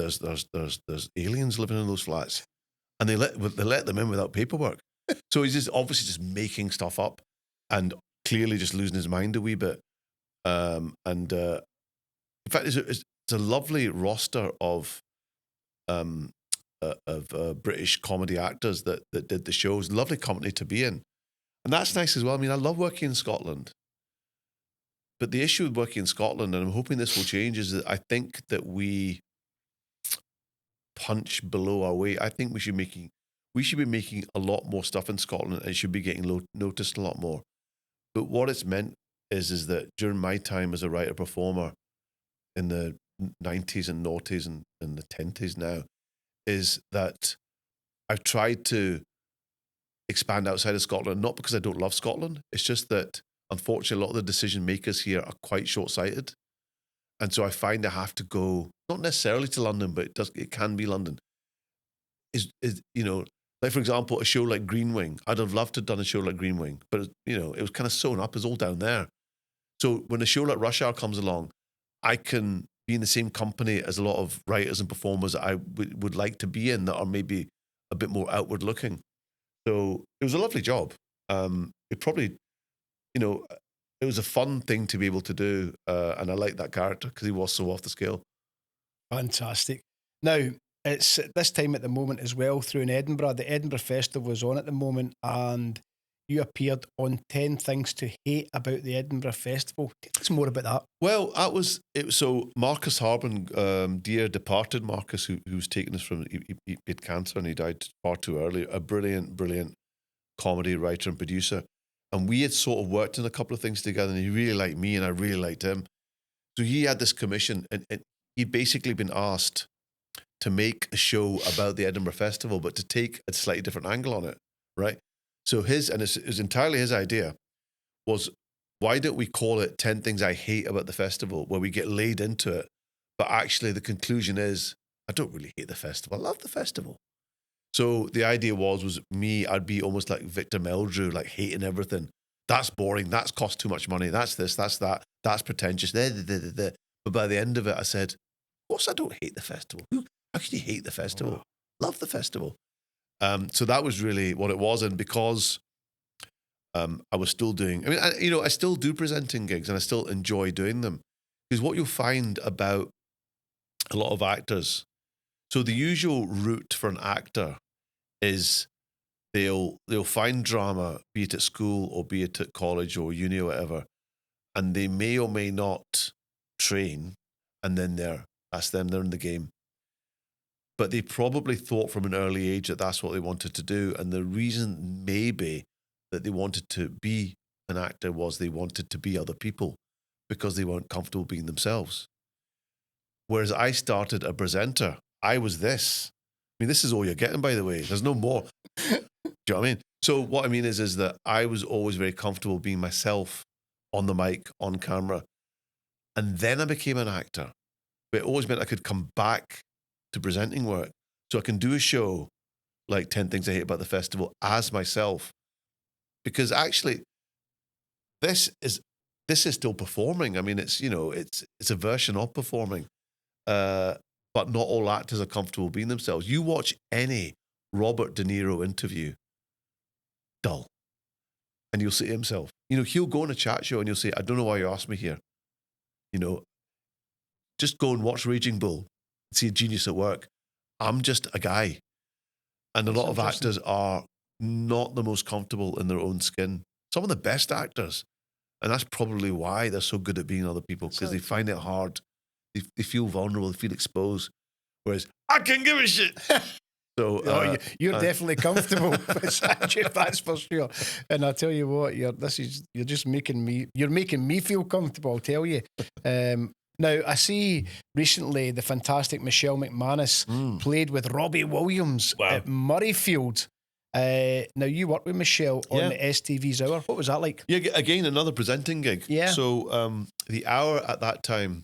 aliens living in those flats, and they let them in without paperwork. So he's just obviously just making stuff up and clearly just losing his mind a wee bit. In fact, it's a lovely roster of British comedy actors that did the shows. Lovely company to be in, and that's nice as well. I mean, I love working in Scotland, but the issue with working in Scotland, and I'm hoping this will change, is that I think that we punch below our weight. I think we should be making a lot more stuff in Scotland, and it should be getting noticed a lot more. But what it's meant is that during my time as a writer performer in the 90s and noughties and the 10s now, is that I've tried to expand outside of Scotland, not because I don't love Scotland. It's just that, unfortunately, a lot of the decision makers here are quite short-sighted. And so I find I have to go, not necessarily to London, but it can be London. Is like, for example, a show like Green Wing. I'd have loved to have done a show like Green Wing, but it was kind of sewn up. It's all down there. So when a show like Rush Hour comes along, I can be in the same company as a lot of writers and performers that I would like to be in, that are maybe a bit more outward looking. So it was a lovely job. It probably, it was a fun thing to be able to do. And I liked that character because he was so off the scale. Fantastic. Now, it's this time at the moment as well through in Edinburgh. The Edinburgh Festival is on at the moment, and you appeared on 10 Things to Hate About the Edinburgh Festival. Tell us more about that. Well, that was it. So Marcus Harbin, dear departed Marcus, who's taken us from, he had cancer and he died far too early. A brilliant comedy writer and producer. And we had sort of worked on a couple of things together, and he really liked me and I really liked him. So he had this commission, and he'd basically been asked to make a show about the Edinburgh Festival, but to take a slightly different angle on it, right? So it was entirely his idea, was why don't we call it 10 Things I Hate About the Festival, where we get laid into it, but actually the conclusion is, I don't really hate the festival, I love the festival. So the idea was me, I'd be almost like Victor Meldrew, like hating everything. That's boring, that's cost too much money, that's this, that's that, that's pretentious. But by the end of it, I said, of course I don't hate the festival. How can you hate the festival? Wow. Love the festival. So that was really what it was. And because I was still doing, I still do presenting gigs and I still enjoy doing them. Because what you'll find about a lot of actors, so the usual route for an actor is they'll find drama, be it at school or be it at college or uni or whatever, and they may or may not train, and then they're in the game. But they probably thought from an early age that that's what they wanted to do. And the reason maybe that they wanted to be an actor was they wanted to be other people because they weren't comfortable being themselves. Whereas I started a presenter, I was this. I mean, this is all you're getting, by the way. There's no more. Do you know what I mean? So what I mean is that I was always very comfortable being myself on the mic, on camera. And then I became an actor. But it always meant I could come back to presenting work. So I can do a show like 10 Things I Hate About the Festival as myself. Because actually, this is still performing. I mean, it's a version of performing. But not all actors are comfortable being themselves. You watch any Robert De Niro interview, dull. And you'll see himself. He'll go on a chat show and you'll say, I don't know why you asked me here. Just go and watch Raging Bull. See a genius at work. I'm just a guy. And a lot of actors are not the most comfortable in their own skin. Some of the best actors. And that's probably why they're so good at being other people, because they find it hard. They feel vulnerable, they feel exposed. Whereas, I can give a shit. So you're definitely comfortable with Sanjeev, that's for sure. And I tell you what, you're making me feel comfortable, I'll tell you. Now, I see recently the fantastic Michelle McManus played with Robbie Williams at Murrayfield. Now, you worked with Michelle on the STV's Hour. What was that like? Yeah, again, another presenting gig. Yeah. So the Hour at that time,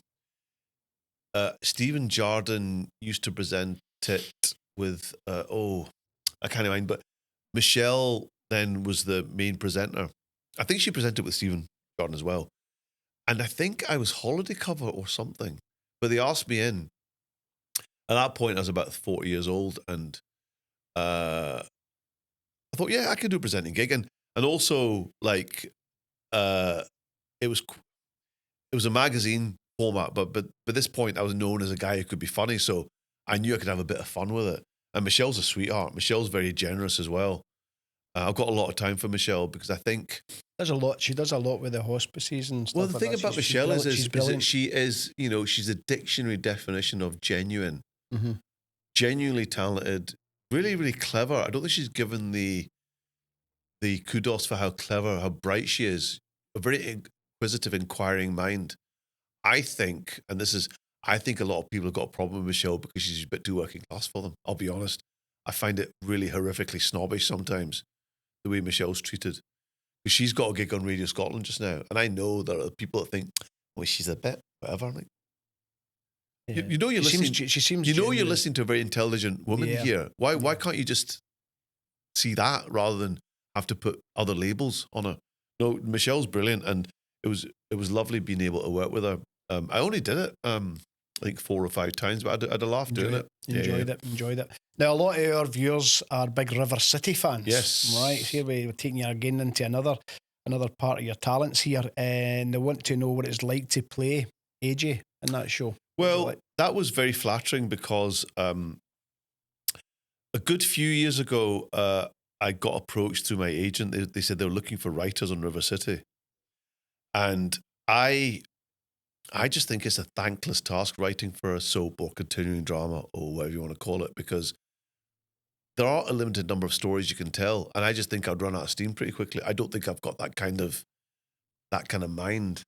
Stephen Jardine used to present it with, I can't mind, but Michelle then was the main presenter. I think she presented with Stephen Jardine as well. And I think I was holiday cover or something. But they asked me in. At that point, I was about 40 years old. And I thought, yeah, I could do a presenting gig. And also, like, it was a magazine format. But by this point, I was known as a guy who could be funny. So I knew I could have a bit of fun with it. And Michelle's a sweetheart. Michelle's very generous as well. I've got a lot of time for Michelle because I think there's a lot. She does a lot with the hospices and stuff. Well, the thing like about Michelle is that she is, she's a dictionary definition of genuine, genuinely talented, really, really clever. I don't think she's given the kudos for how clever, how bright she is. A very inquisitive, inquiring mind. I think a lot of people have got a problem with Michelle because she's a bit too working class for them. I'll be honest. I find it really horrifically snobbish sometimes, the way Michelle's treated. Because she's got a gig on Radio Scotland just now. And I know there are people that think, well, she's a bit, whatever. Like, yeah. You're listening to a very intelligent woman here. Why can't you just see that rather than have to put other labels on her? No, Michelle's brilliant. And it was lovely being able to work with her. I only did it, I think 4 or 5 times, but I had a laugh doing it. Enjoyed it. Now, a lot of our viewers are big River City fans. Yes. Right. Here we're taking you again into another part of your talents here, and they want to know what it's like to play AJ in that show. Well, that was very flattering because a good few years ago, I got approached through my agent. They said they were looking for writers on River City. And I just think it's a thankless task writing for a soap or continuing drama or whatever you want to call it, because there are a limited number of stories you can tell, and I just think I'd run out of steam pretty quickly. I don't think I've got that kind of mind.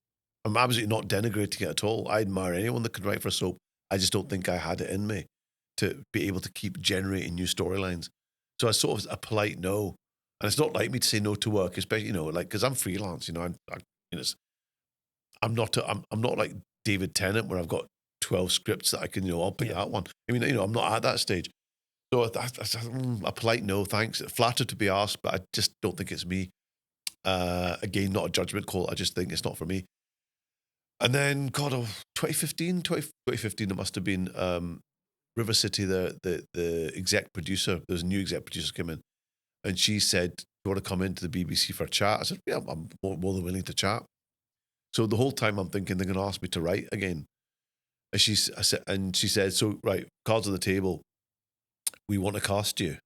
I'm absolutely not denigrating it at all. I admire anyone that can write for a soap. I just don't think I had it in me to be able to keep generating new storylines. So I sort of a polite no, and it's not like me to say no to work, especially like because I'm freelance. I'm not like David Tennant where I've got 12 scripts that I can I'll pick that one. I mean I'm not at that stage. So a polite no, thanks. Flattered to be asked, but I just don't think it's me. Again, not a judgment call. I just think it's not for me. And then, God, 2015, it must have been River City, the exec producer. There's a new exec producer came in, and she said, "Do you want to come into the BBC for a chat?" I said, "Yeah, I'm more than willing to chat." So the whole time I'm thinking they're going to ask me to write again. And she said, "So right, cards on the table. We want to cast you.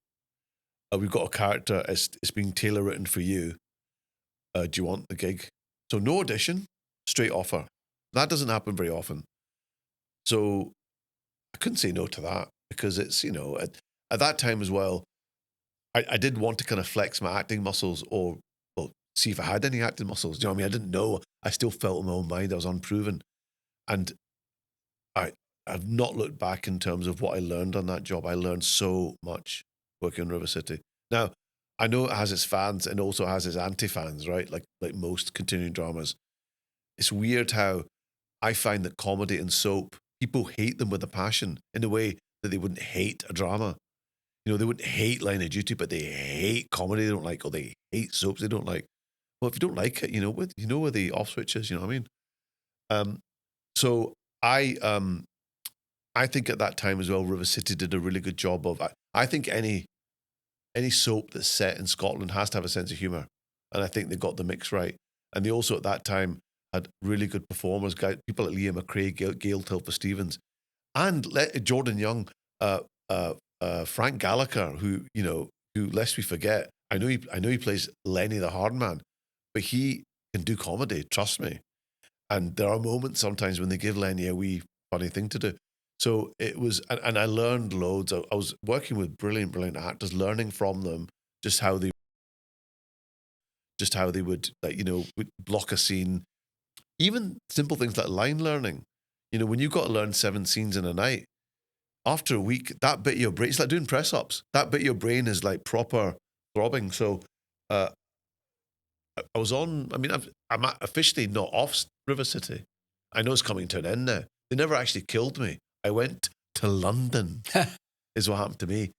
We've got a character. It's being tailor written for you. Do you want the gig?" So no audition, straight offer. That doesn't happen very often. So I couldn't say no to that because it's, at that time as well, I did want to kind of flex my acting muscles or, well, see if I had any acting muscles. Do you know what I mean? I didn't know. I still felt in my own mind I was unproven. And I've not looked back in terms of what I learned on that job. I learned so much working in River City. Now, I know it has its fans and also has its anti-fans, right? Like most continuing dramas. It's weird how I find that comedy and soap, people hate them with a passion in a way that they wouldn't hate a drama. They wouldn't hate Line of Duty, but they hate comedy they don't like, or they hate soaps they don't like. Well, if you don't like it, where the off switch is, you know what I mean? So I think at that time as well, River City did a really good job of, I think any soap that's set in Scotland has to have a sense of humour. And I think they got the mix right. And they also at that time had really good performers, people like Leah McRae, Gail Tilfer-Stevens, and Jordan Young, Frank Gallagher, who lest we forget, I know he plays Lenny the hard man, but he can do comedy, trust me. And there are moments sometimes when they give Lenny a wee funny thing to do. So it was, and I learned loads. I was working with brilliant actors, learning from them just how they would would block a scene. Even simple things like line learning. When you've got to learn 7 scenes in a night, after a week, that bit of your brain, it's like doing press ups. That bit of your brain is like proper throbbing. So I was on. I mean, I'm officially not off River City. I know it's coming to an end now. They never actually killed me. I went to London, is what happened to me.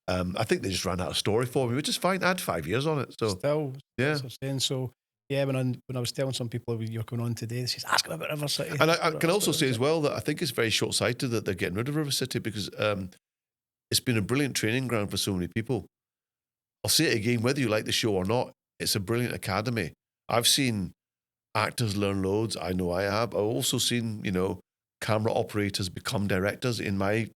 I think they just ran out of story for me, which is fine. I had 5 years on it. So Still, yeah. that's what I'm saying. So yeah, when I was telling some people you're going on today, they says, ask them about River City. And I can also say as well that I think it's very short-sighted that they're getting rid of River City because it's been a brilliant training ground for so many people. I'll say it again, whether you like the show or not, it's a brilliant academy. I've seen actors learn loads. I know I have. I've also seen, camera operators become directors in my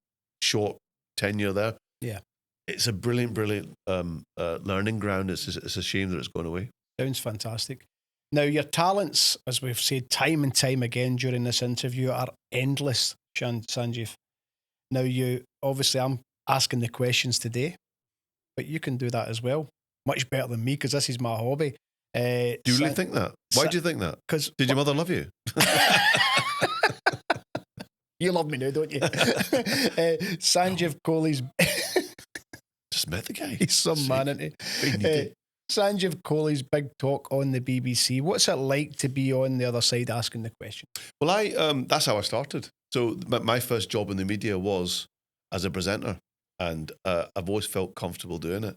short tenure there. Yeah. It's a brilliant learning ground. It's a shame that it's going away. Sounds fantastic. Now, your talents, as we've said time and time again during this interview, are endless, Sanjeev. Now, I'm asking the questions today, but you can do that as well. Much better than me, because this is my hobby. Do you really think that? Why do you think that? Did your mother love you? You love me now, don't you? Sanjeev Kohli's... Just met the guy. He's some man, isn't he? Sanjeev Kohli's big talk on the BBC. What's it like to be on the other side asking the question? Well, that's how I started. So my first job in the media was as a presenter, and I've always felt comfortable doing it.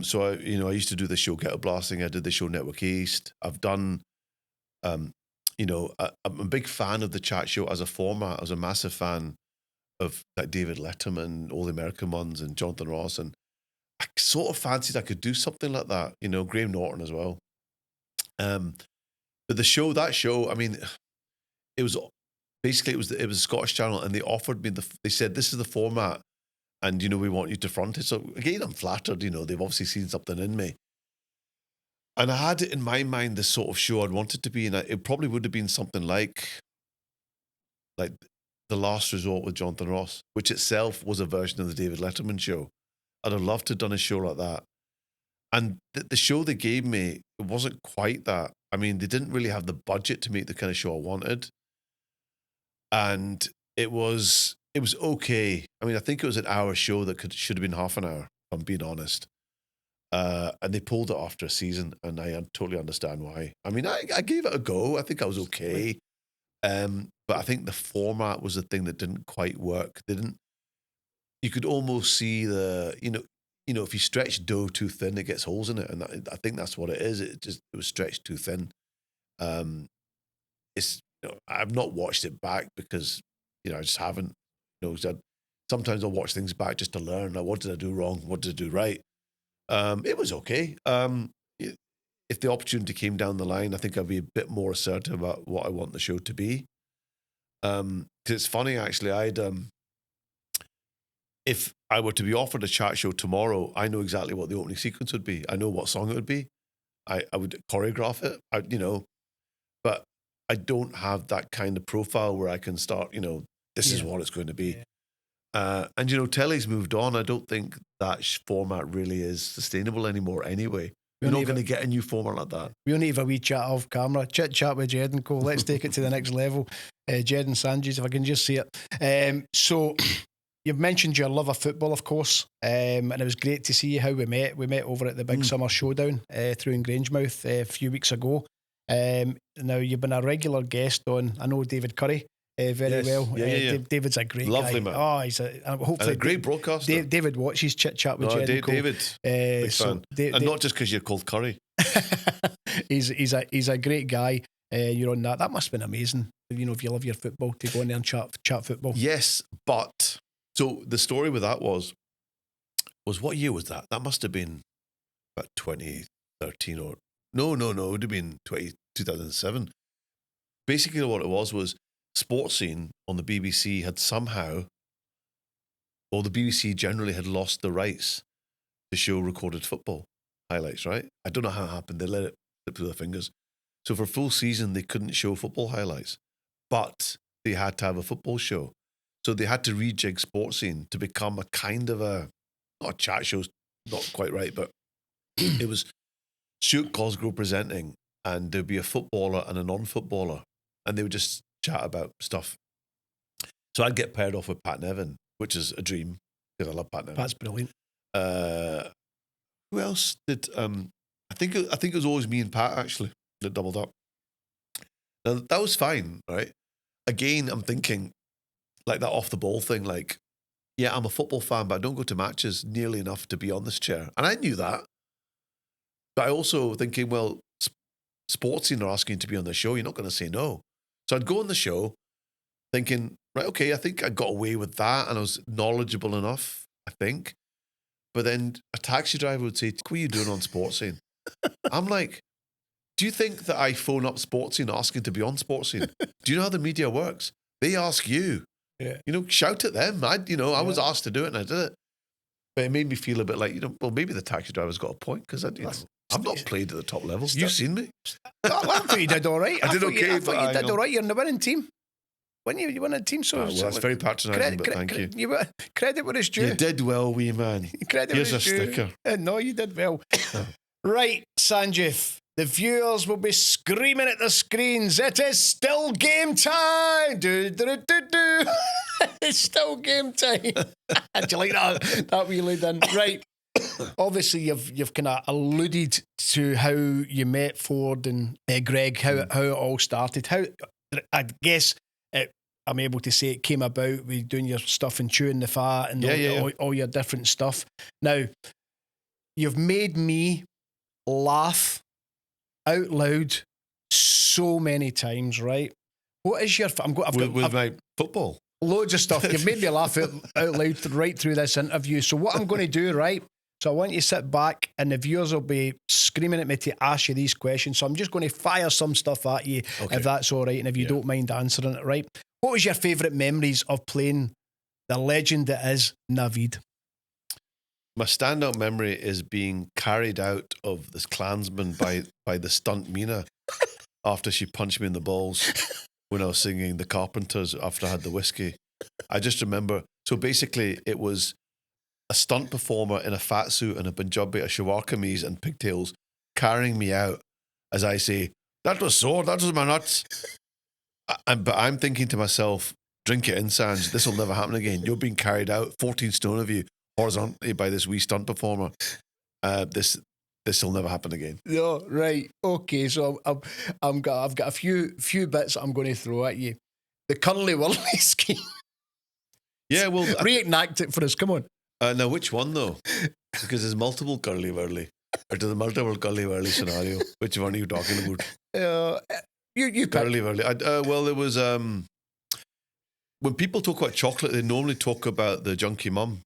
So I used to do the show Ghetto Blasting. I did the show Network East. I've done, I'm a big fan of the chat show as a format. I was a massive fan of like David Letterman, all the American ones, and Jonathan Ross, and I sort of fancied I could do something like that. Graham Norton as well. But that show, I mean, it was basically it was a Scottish channel, and they offered me they said this is the format, and we want you to front it. So again, I'm flattered. They've obviously seen something in me, and I had it in my mind this sort of show I'd wanted to be in. It probably would have been something like The Last Resort with Jonathan Ross, which itself was a version of the David Letterman show. I'd have loved to have done a show like that. And the show they gave me, it wasn't quite that. I mean, they didn't really have the budget to make the kind of show I wanted. And it was okay. I mean, I think it was an hour show that should have been half an hour, if I'm being honest. And they pulled it after a season, and I totally understand why. I mean, I gave it a go. I think I was okay. But I think the format was the thing that didn't quite work. You could almost see if you stretch dough too thin, it gets holes in it. And I think that's what it is. It was stretched too thin. I've not watched it back because, I just haven't. Sometimes I'll watch things back just to learn. Like, what did I do wrong? What did I do right? It was okay. If the opportunity came down the line, I think I'd be a bit more assertive about what I want the show to be. Because it's funny, actually, if I were to be offered a chat show tomorrow, I know exactly what the opening sequence would be. I know what song it would be. I would choreograph it, but I don't have that kind of profile where I can start, this is what it's going to be. Yeah. And telly's moved on. I don't think that format really is sustainable anymore anyway. We're not going to get a new format like that. We'll need a wee chat off camera. Chit chat with Jed and Co. Let's take it to the next level. Jed and Sanjeev, if I can just see it. So you've mentioned your love of football, of course, and it was great to see how we met. We met over at the Big Summer Showdown through in Grangemouth a few weeks ago. Now, you've been a regular guest on, I know David Curry very well. Yeah. David's a great Lovely guy. man. Oh, he's hopefully a great broadcaster. David watches Chit Chat with Jed and Co. David, big fan. And not just because you're called Curry. he's a great guy. You're on that. That must have been amazing. If you love your football, to go in there and chat football. Yes, but so the story with that was what year was that? That must have been about 2013 or no, it would have been 2007. Basically, what it was Sports Scene on the BBC had somehow, or the BBC generally had lost the rights to show recorded football highlights, right? I don't know how it happened. They let it slip through their fingers. So for a full season, they couldn't show football highlights, but they had to have a football show. So they had to rejig Sports Scene to become a kind of not a chat show, not quite right, but it was Stuart Cosgrove presenting, and there'd be a footballer and a non-footballer, and they would just chat about stuff. So I'd get paired off with Pat Nevin, which is a dream because I love Pat Nevin. That's brilliant. Who else did? I think it was always me and Pat actually that doubled up. Now that was fine, right? Again, I'm thinking like that off the ball thing. Like, yeah, I'm a football fan, but I don't go to matches nearly enough to be on this chair, and I knew that. But I also thinking, well, Sports Scene are asking to be on the show. You're not going to say no. So I'd go on the show thinking, right, okay, I think I got away with that and I was knowledgeable enough, I think. But then a taxi driver would say, what are you doing on Sports Scene? I'm like, do you think that I phone up Sports Scene asking to be on Sports Scene? Do you know how the media works? They ask you. Yeah. Shout at them. I was asked to do it and I did it. But it made me feel a bit like, well, maybe the taxi driver's got a point because I've not played at the top levels. You've seen me. I thought you did all right. I did okay. I thought you did all right. You're in the winning team. When you won a team, so that's very patronising, but thank you. Credit where it's due. You did well, wee man. Here's a sticker. No, you did well. Right, Sanjeev. The viewers will be screaming at the screens. It is still game time. It's still game time. Do you like that wee lead in? Right. Obviously, you've kind of alluded to how you met Ford and Greg, how it all started. How I guess I'm able to say it came about with doing your stuff and chewing the fat and all your different stuff. Now, you've made me laugh out loud so many times, right? What is your... With my football? Loads of stuff. You've made me laugh out loud right through this interview. So what I'm going to do, right? So I want you to sit back and the viewers will be screaming at me to ask you these questions. So I'm just going to fire some stuff at you, if that's all right, and if you don't mind answering it, right? What was your favourite memories of playing the legend that is Navid? My standout memory is being carried out of this Klansman by the stunt Mina after she punched me in the balls when I was singing The Carpenters after I had the whiskey. I just remember, so basically it was a stunt performer in a fat suit and a Punjabi, a shalwar kameez and pigtails carrying me out as I say, that was my nuts. But I'm thinking to myself, drink it in, Sanj. This will never happen again. You're being carried out, 14 stone of you, horizontally by this wee stunt performer. This will never happen again. No, right. Okay, so I've got a few bits I'm going to throw at you. The curly whirly scheme. Yeah, well, reenact it for us. Come on. Now, which one though? Because there's multiple curly whirly. Or to the multiple curly whirly scenario. Which one are you talking about? You curly whirly. Well, it was when people talk about chocolate, they normally talk about the junkie mum.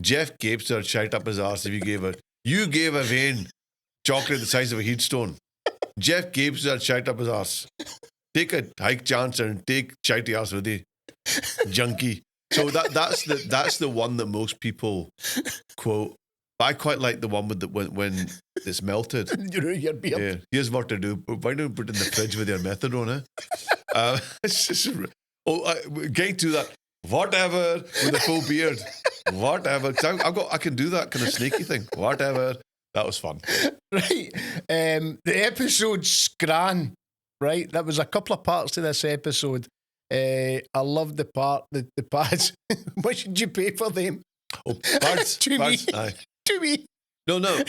Jeff Gapester shite up his arse if you gave a vein chocolate the size of a heatstone. Jeff Gapester shite up his arse. Take a hike chance and take shitey arse with you, junkie. So that's the one that most people quote. But I quite like the one with when it's melted. Your beer. Yeah. Here's what to do. Why don't you put it in the fridge with your methadone? It's just getting to that. Whatever with a full beard. Whatever. I can do that kind of sneaky thing. Whatever. That was fun. Right. The episode Scran. Right. That was a couple of parts to this episode. I love the part, the pads. What should you pay for them? Oh, pads. To pads. me. Aye. To me. No.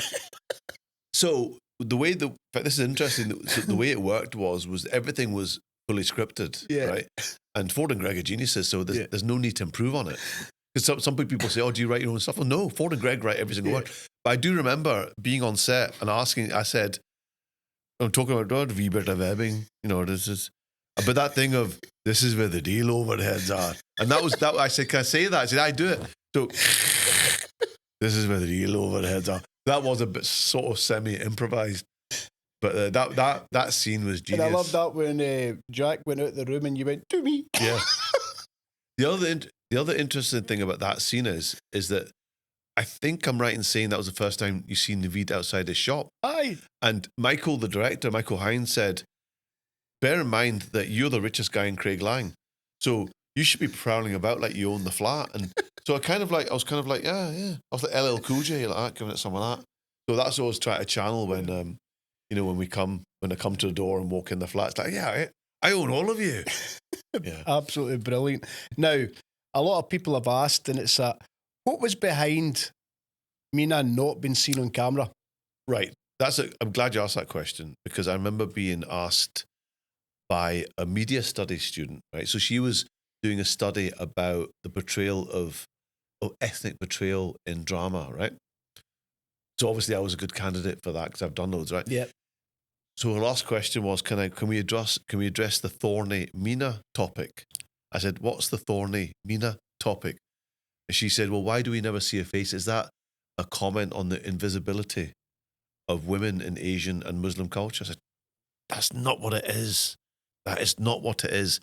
So this is interesting. So the way it worked was everything was fully scripted, right? And Ford and Greg are geniuses, so there's no need to improve on it. Because some people say, "Oh, do you write your own stuff?" Well, no, Ford and Greg write every single word. But I do remember being on set and asking. I said, "I'm talking about a wee bit of ebbing, this is." But that thing of this is where the deal overheads are, and that was that. I said, "Can I say that?" I said, "I do it." So this is where the deal overheads are. That was a bit sort of semi-improvised, but that scene was genius. And I love that when Jack went out the room and you went to me. Yeah. The other interesting thing about that scene is that I think I'm right in saying that was the first time you seen Navid outside his shop. Aye. And Michael, the director, Michael Hines said, "Bear in mind that you're the richest guy in Craiglang, so you should be prowling about like you own the flat." And so I was kind of like, yeah. I was like LL Cool J, like that, giving it some of that. So that's what I was trying to channel when, when I come to the door and walk in the flat. It's like, yeah, I own all of you. Yeah, absolutely brilliant. Now, a lot of people have asked, and it's what was behind Mina not being seen on camera? Right. I'm glad you asked that question, because I remember being asked by a media studies student, right? So she was doing a study about the portrayal of ethnic portrayal in drama, right? So obviously I was a good candidate for that because I've done loads, right? Yeah. So her last question was, can we address the thorny Mina topic? I said, what's the thorny Mina topic? And she said, well, why do we never see her face? Is that a comment on the invisibility of women in Asian and Muslim culture? I said, that's not what it is. That is not what it is.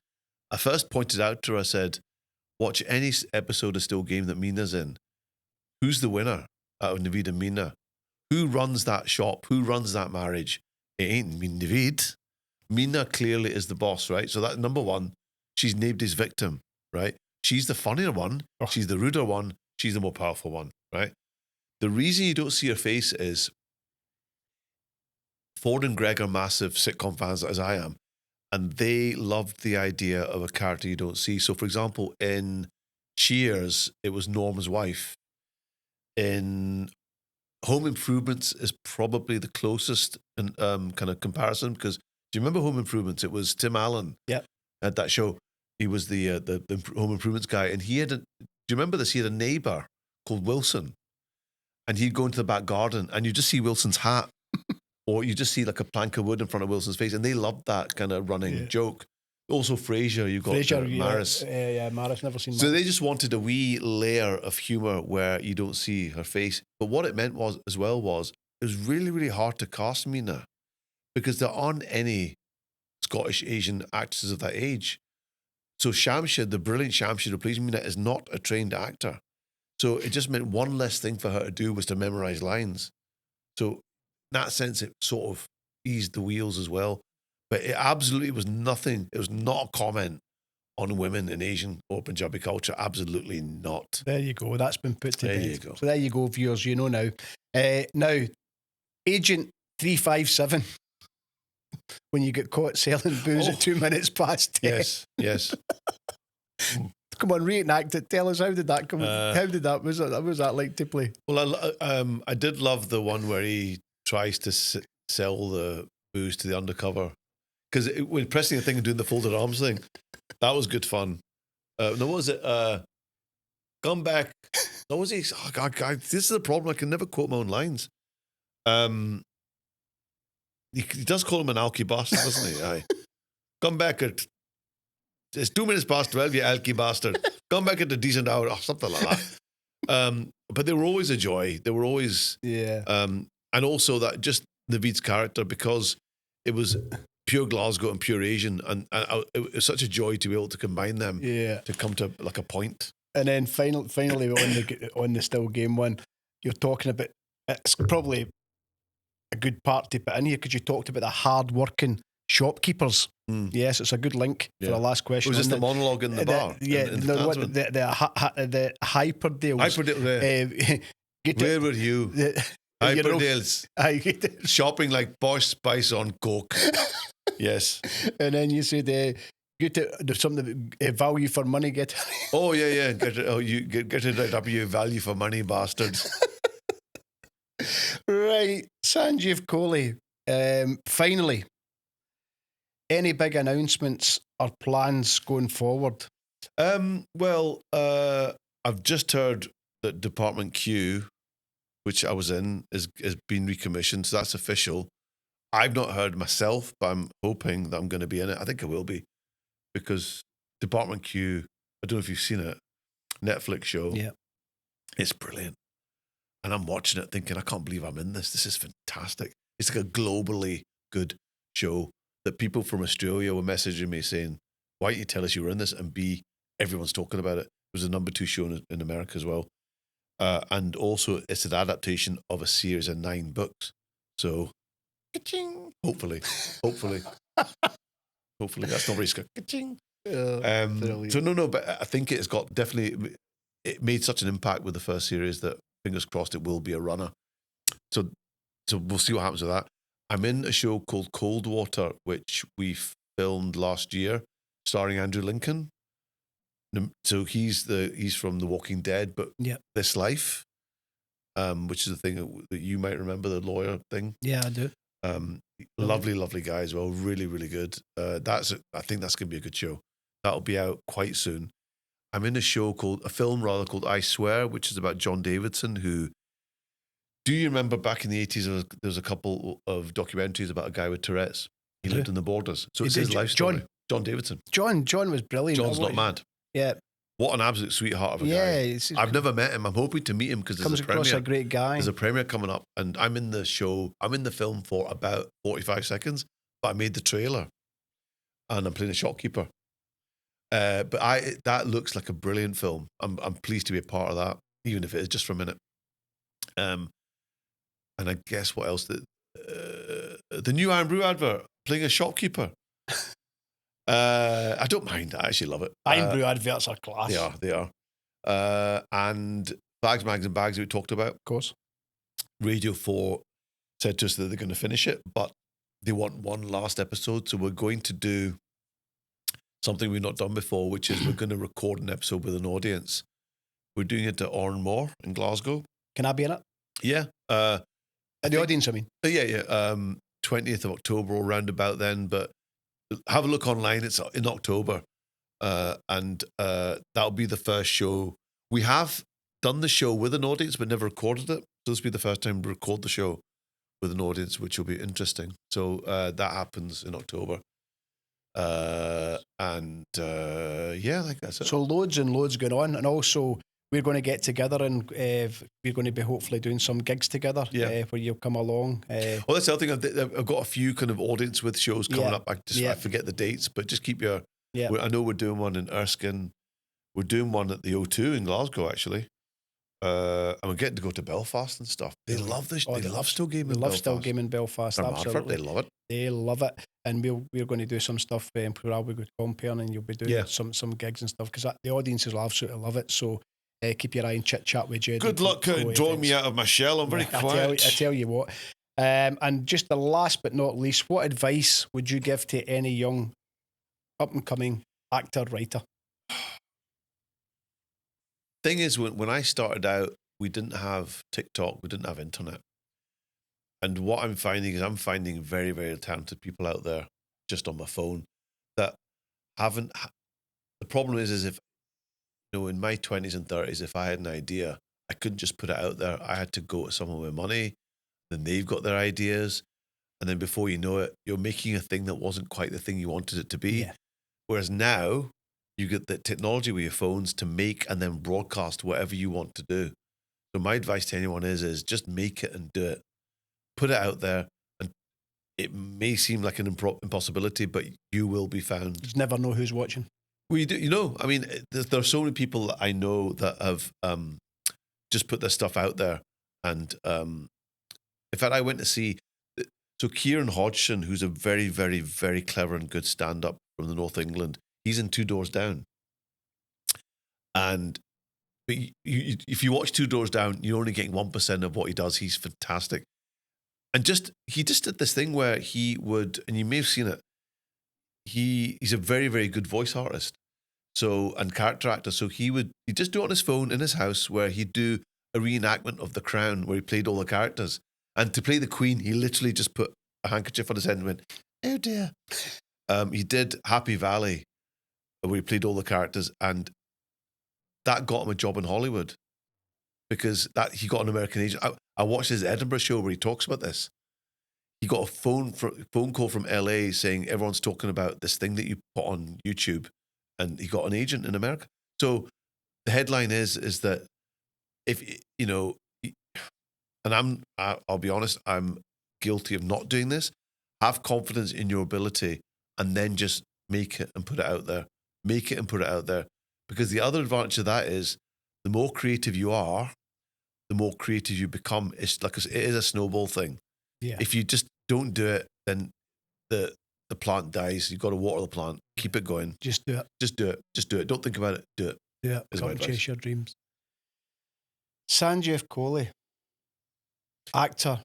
I first pointed out to her, I said, watch any episode of Still Game that Mina's in. Who's the winner out of Navid and Mina? Who runs that shop? Who runs that marriage? It ain't Navid. Mina clearly is the boss, right? So that number one, she's named his victim, right? She's the funnier one. She's the ruder one. She's the more powerful one, right? The reason you don't see her face is Ford and Greg are massive sitcom fans, as I am, and they loved the idea of a character you don't see. So, for example, in Cheers, it was Norm's wife. In Home Improvements is probably the closest kind of comparison, because do you remember Home Improvements? It was Tim Allen. Yeah. At that show. He was the Home Improvements guy, and do you remember this? He had a neighbor called Wilson, and he'd go into the back garden, and you just see Wilson's hat, or you just see like a plank of wood in front of Wilson's face, and they loved that kind of running joke. Also, Frasier, you got Maris. Yeah, Maris, never seen. So they just wanted a wee layer of humor where you don't see her face. But what it meant was it was really, really hard to cast Mina, because there aren't any Scottish Asian actresses of that age. So Shamshid, the brilliant Shamshid who plays Mina, is not a trained actor. So it just meant one less thing for her to do was to memorize lines. So in that sense, it sort of eased the wheels as well. But it absolutely was nothing. It was not a comment on women in Asian or Punjabi culture. Absolutely not. There you go. That's been put to There bed. you go. So there you go, viewers. You know now. Now, Agent 357. When you get caught selling booze at 2 minutes past 10. Yes, yes. Come on, reenact it. Tell us, how did that come? How did that was that like to play? Well, I did love the one where he tries to sell the booze to the undercover, because when pressing the thing and doing the folded arms thing, that was good fun. No, what was it? Come back. What was he? Oh, God, this is the problem. I can never quote my own lines. He does call him an alky bastard, doesn't he? Aye. Come back at. It's 2 minutes past 12, you alky bastard. Come back at a decent hour, or something like that. But they were always a joy. They were always, and also that just Navid's character, because it was pure Glasgow and pure Asian, and it was such a joy to be able to combine them to come to like a point. And then finally on the still game one, you're talking about, it's probably a good part to put in here, because you talked about the hard-working shopkeepers. Yes, it's a good link for the last question. Was this the monologue in the bar? The Hyperdales. Where were you? Hyperdales. Shopping like Bosch Spice on Coke. Yes. And then you said, there's something value for money. Get. Oh yeah. Get it right up, you value for money bastards. Right, Sanjeev Kohli. Finally, any big announcements or plans going forward? Well, I've just heard that Department Q, which I was in, has been recommissioned, so that's official. I've not heard myself, but I'm hoping that I'm going to be in it. I think I will be, because Department Q, I don't know if you've seen it, Netflix show. Yeah. It's brilliant. And I'm watching it thinking, I can't believe I'm in this. This is fantastic. It's like a globally good show that people from Australia were messaging me saying, why don't you tell us you were in this? And B, everyone's talking about it. It was a number 2 show in America as well. And also it's an adaptation of a series of 9 books. So, ka-ching, hopefully. Hopefully that's not very scary. Ka-ching. So no, but I think it's got definitely, it made such an impact with the first series that fingers crossed it will be a runner. So we'll see what happens with that. I'm in a show called Cold Water, which we filmed last year, starring Andrew Lincoln. So he's from The Walking Dead, but This Life, which is the thing that you might remember, the lawyer thing. Yeah, I do. Lovely guy as well. Really, really good. I think that's going to be a good show. That'll be out quite soon. I'm in a film called I Swear, which is about John Davidson, who, do you remember back in the 80s, there was a couple of documentaries about a guy with Tourette's. He lived in the Borders. So it's his life story. John Davidson. John was brilliant. John's not mad. Yeah. What an absolute sweetheart of a guy. I've never met him. I'm hoping to meet him because there's a premiere. Comes across a great guy. There's a premiere coming up, and I'm in the film for about 45 seconds, but I made the trailer, and I'm playing a shopkeeper. But that looks like a brilliant film. I'm pleased to be a part of that, even if it is just for a minute. And I guess what else? The new Iron Brew advert, playing a shopkeeper. I don't mind. I actually love it. Iron Brew adverts are class. They are. And Fags, Mags and Bags that we talked about. Of course. Radio 4 said to us that they're going to finish it, but they want one last episode. So we're going to do something we've not done before, which is we're going to record an episode with an audience. We're doing it at Oranmore in Glasgow. Can I be in it? Yeah. The audience, I mean. Yeah. 20th of October or round about then, but have a look online. It's in October. And that'll be the first show. We have done the show with an audience, but never recorded it. So this will be the first time we record the show with an audience, which will be interesting. So that happens in October. Yeah, like that's it. So loads and loads going on. And also, we're going to get together and we're going to be hopefully doing some gigs together where you'll come along. Well, that's the other thing. I've got a few kind of audience with shows coming up. I forget the dates, but just keep your... I know we're doing one in Erskine. We're doing one at the O2 in Glasgow, actually. And we're getting to go to Belfast and stuff. They love this. They love Still Game They in love Belfast. Still Game in Belfast. They're mad for it. Absolutely, They love it. they love it. And we're going to do some stuff. I'll be with Compare, and you'll be doing some gigs and stuff, because the audiences will absolutely love it. So keep your eye and chit chat with Jed. Good luck drawing me out of my shell. I'm very quiet. I tell you what. And just the last but not least, what advice would you give to any young, up and coming actor, writer? Thing is, when I started out, we didn't have TikTok, we didn't have internet. And what I'm finding is I'm finding very, very talented people out there just on my phone that haven't. The problem is if, in my 20s and 30s, if I had an idea, I couldn't just put it out there. I had to go to someone with money, then they've got their ideas. And then before you know it, you're making a thing that wasn't quite the thing you wanted it to be. Yeah. Whereas now, you get the technology with your phones to make and then broadcast whatever you want to do. So my advice to anyone is just make it and do it. Put it out there, and it may seem like an impossibility, but you will be found. You just never know who's watching. Well, you know, I mean, there are so many people that I know that have just put their stuff out there. And in fact, I went to see, so Kieran Hodgson, who's a very, very, very clever and good stand-up from the North England, he's in Two Doors Down. And if you watch Two Doors Down, you're only getting 1% of what he does. He's fantastic. And he just did this thing where he would, and you may have seen it, he's a very, very good voice artist. So, and character actor. So he'd just do it on his phone in his house, where he'd do a reenactment of The Crown where he played all the characters. And to play the Queen, he literally just put a handkerchief on his head and went, "Oh dear." He did Happy Valley where he played all the characters, and that got him a job in Hollywood because he got an American agent. I watched his Edinburgh show where he talks about this. He got a phone call from LA saying everyone's talking about this thing that you put on YouTube, and he got an agent in America. So the headline is that if and I'll be honest, I'm guilty of not doing this. Have confidence in your ability, and then just make it and put it out there. Make it and put it out there. Because the other advantage of that is the more creative you are, the more creative you become. It is a snowball thing. Yeah. If you just don't do it, then the plant dies. You've got to water the plant. Keep it going. Just do it. Just do it. Just do it. Don't think about it. Do it. Do it. Come chase your dreams. Sanjeev Kohli, actor.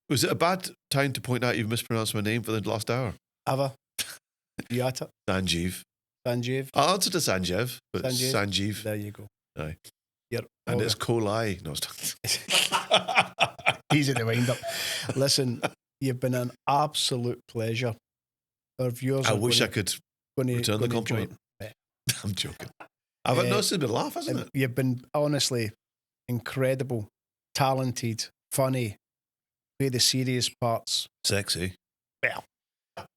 Was it a bad time to point out you've mispronounced my name for the last hour? Ever? You at it? Sanjeev. Sanjeev. I'll answer to Sanjeev, but Sanjeev. There you go. Aye. And it's Kohli. No, easy to wind up. Listen, you've been an absolute pleasure. Our viewers. I wish I could return the compliment. I'm joking. I've noticed a bit of laugh, hasn't it? You've been honestly incredible, talented, funny, play the serious parts, sexy. Well,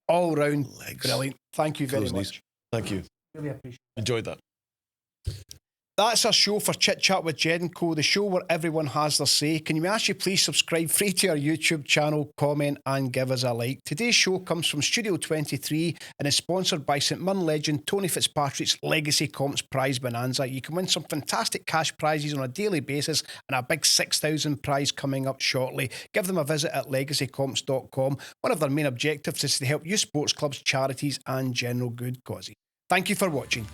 all round legs. Brilliant. Thank you very much. Thank you. Really appreciate it. Enjoyed that. That's our show for Chit Chat with Jed and Co, the show where everyone has their say. Can we ask you please subscribe free to our YouTube channel, comment and give us a like. Today's show comes from Studio 23 and is sponsored by St Mirren legend Tony Fitzpatrick's Legacy Comps Prize Bonanza. You can win some fantastic cash prizes on a daily basis and a big 6,000 prize coming up shortly. Give them a visit at legacycomps.com. One of their main objectives is to help youth sports clubs, charities and general good causes. Thank you for watching.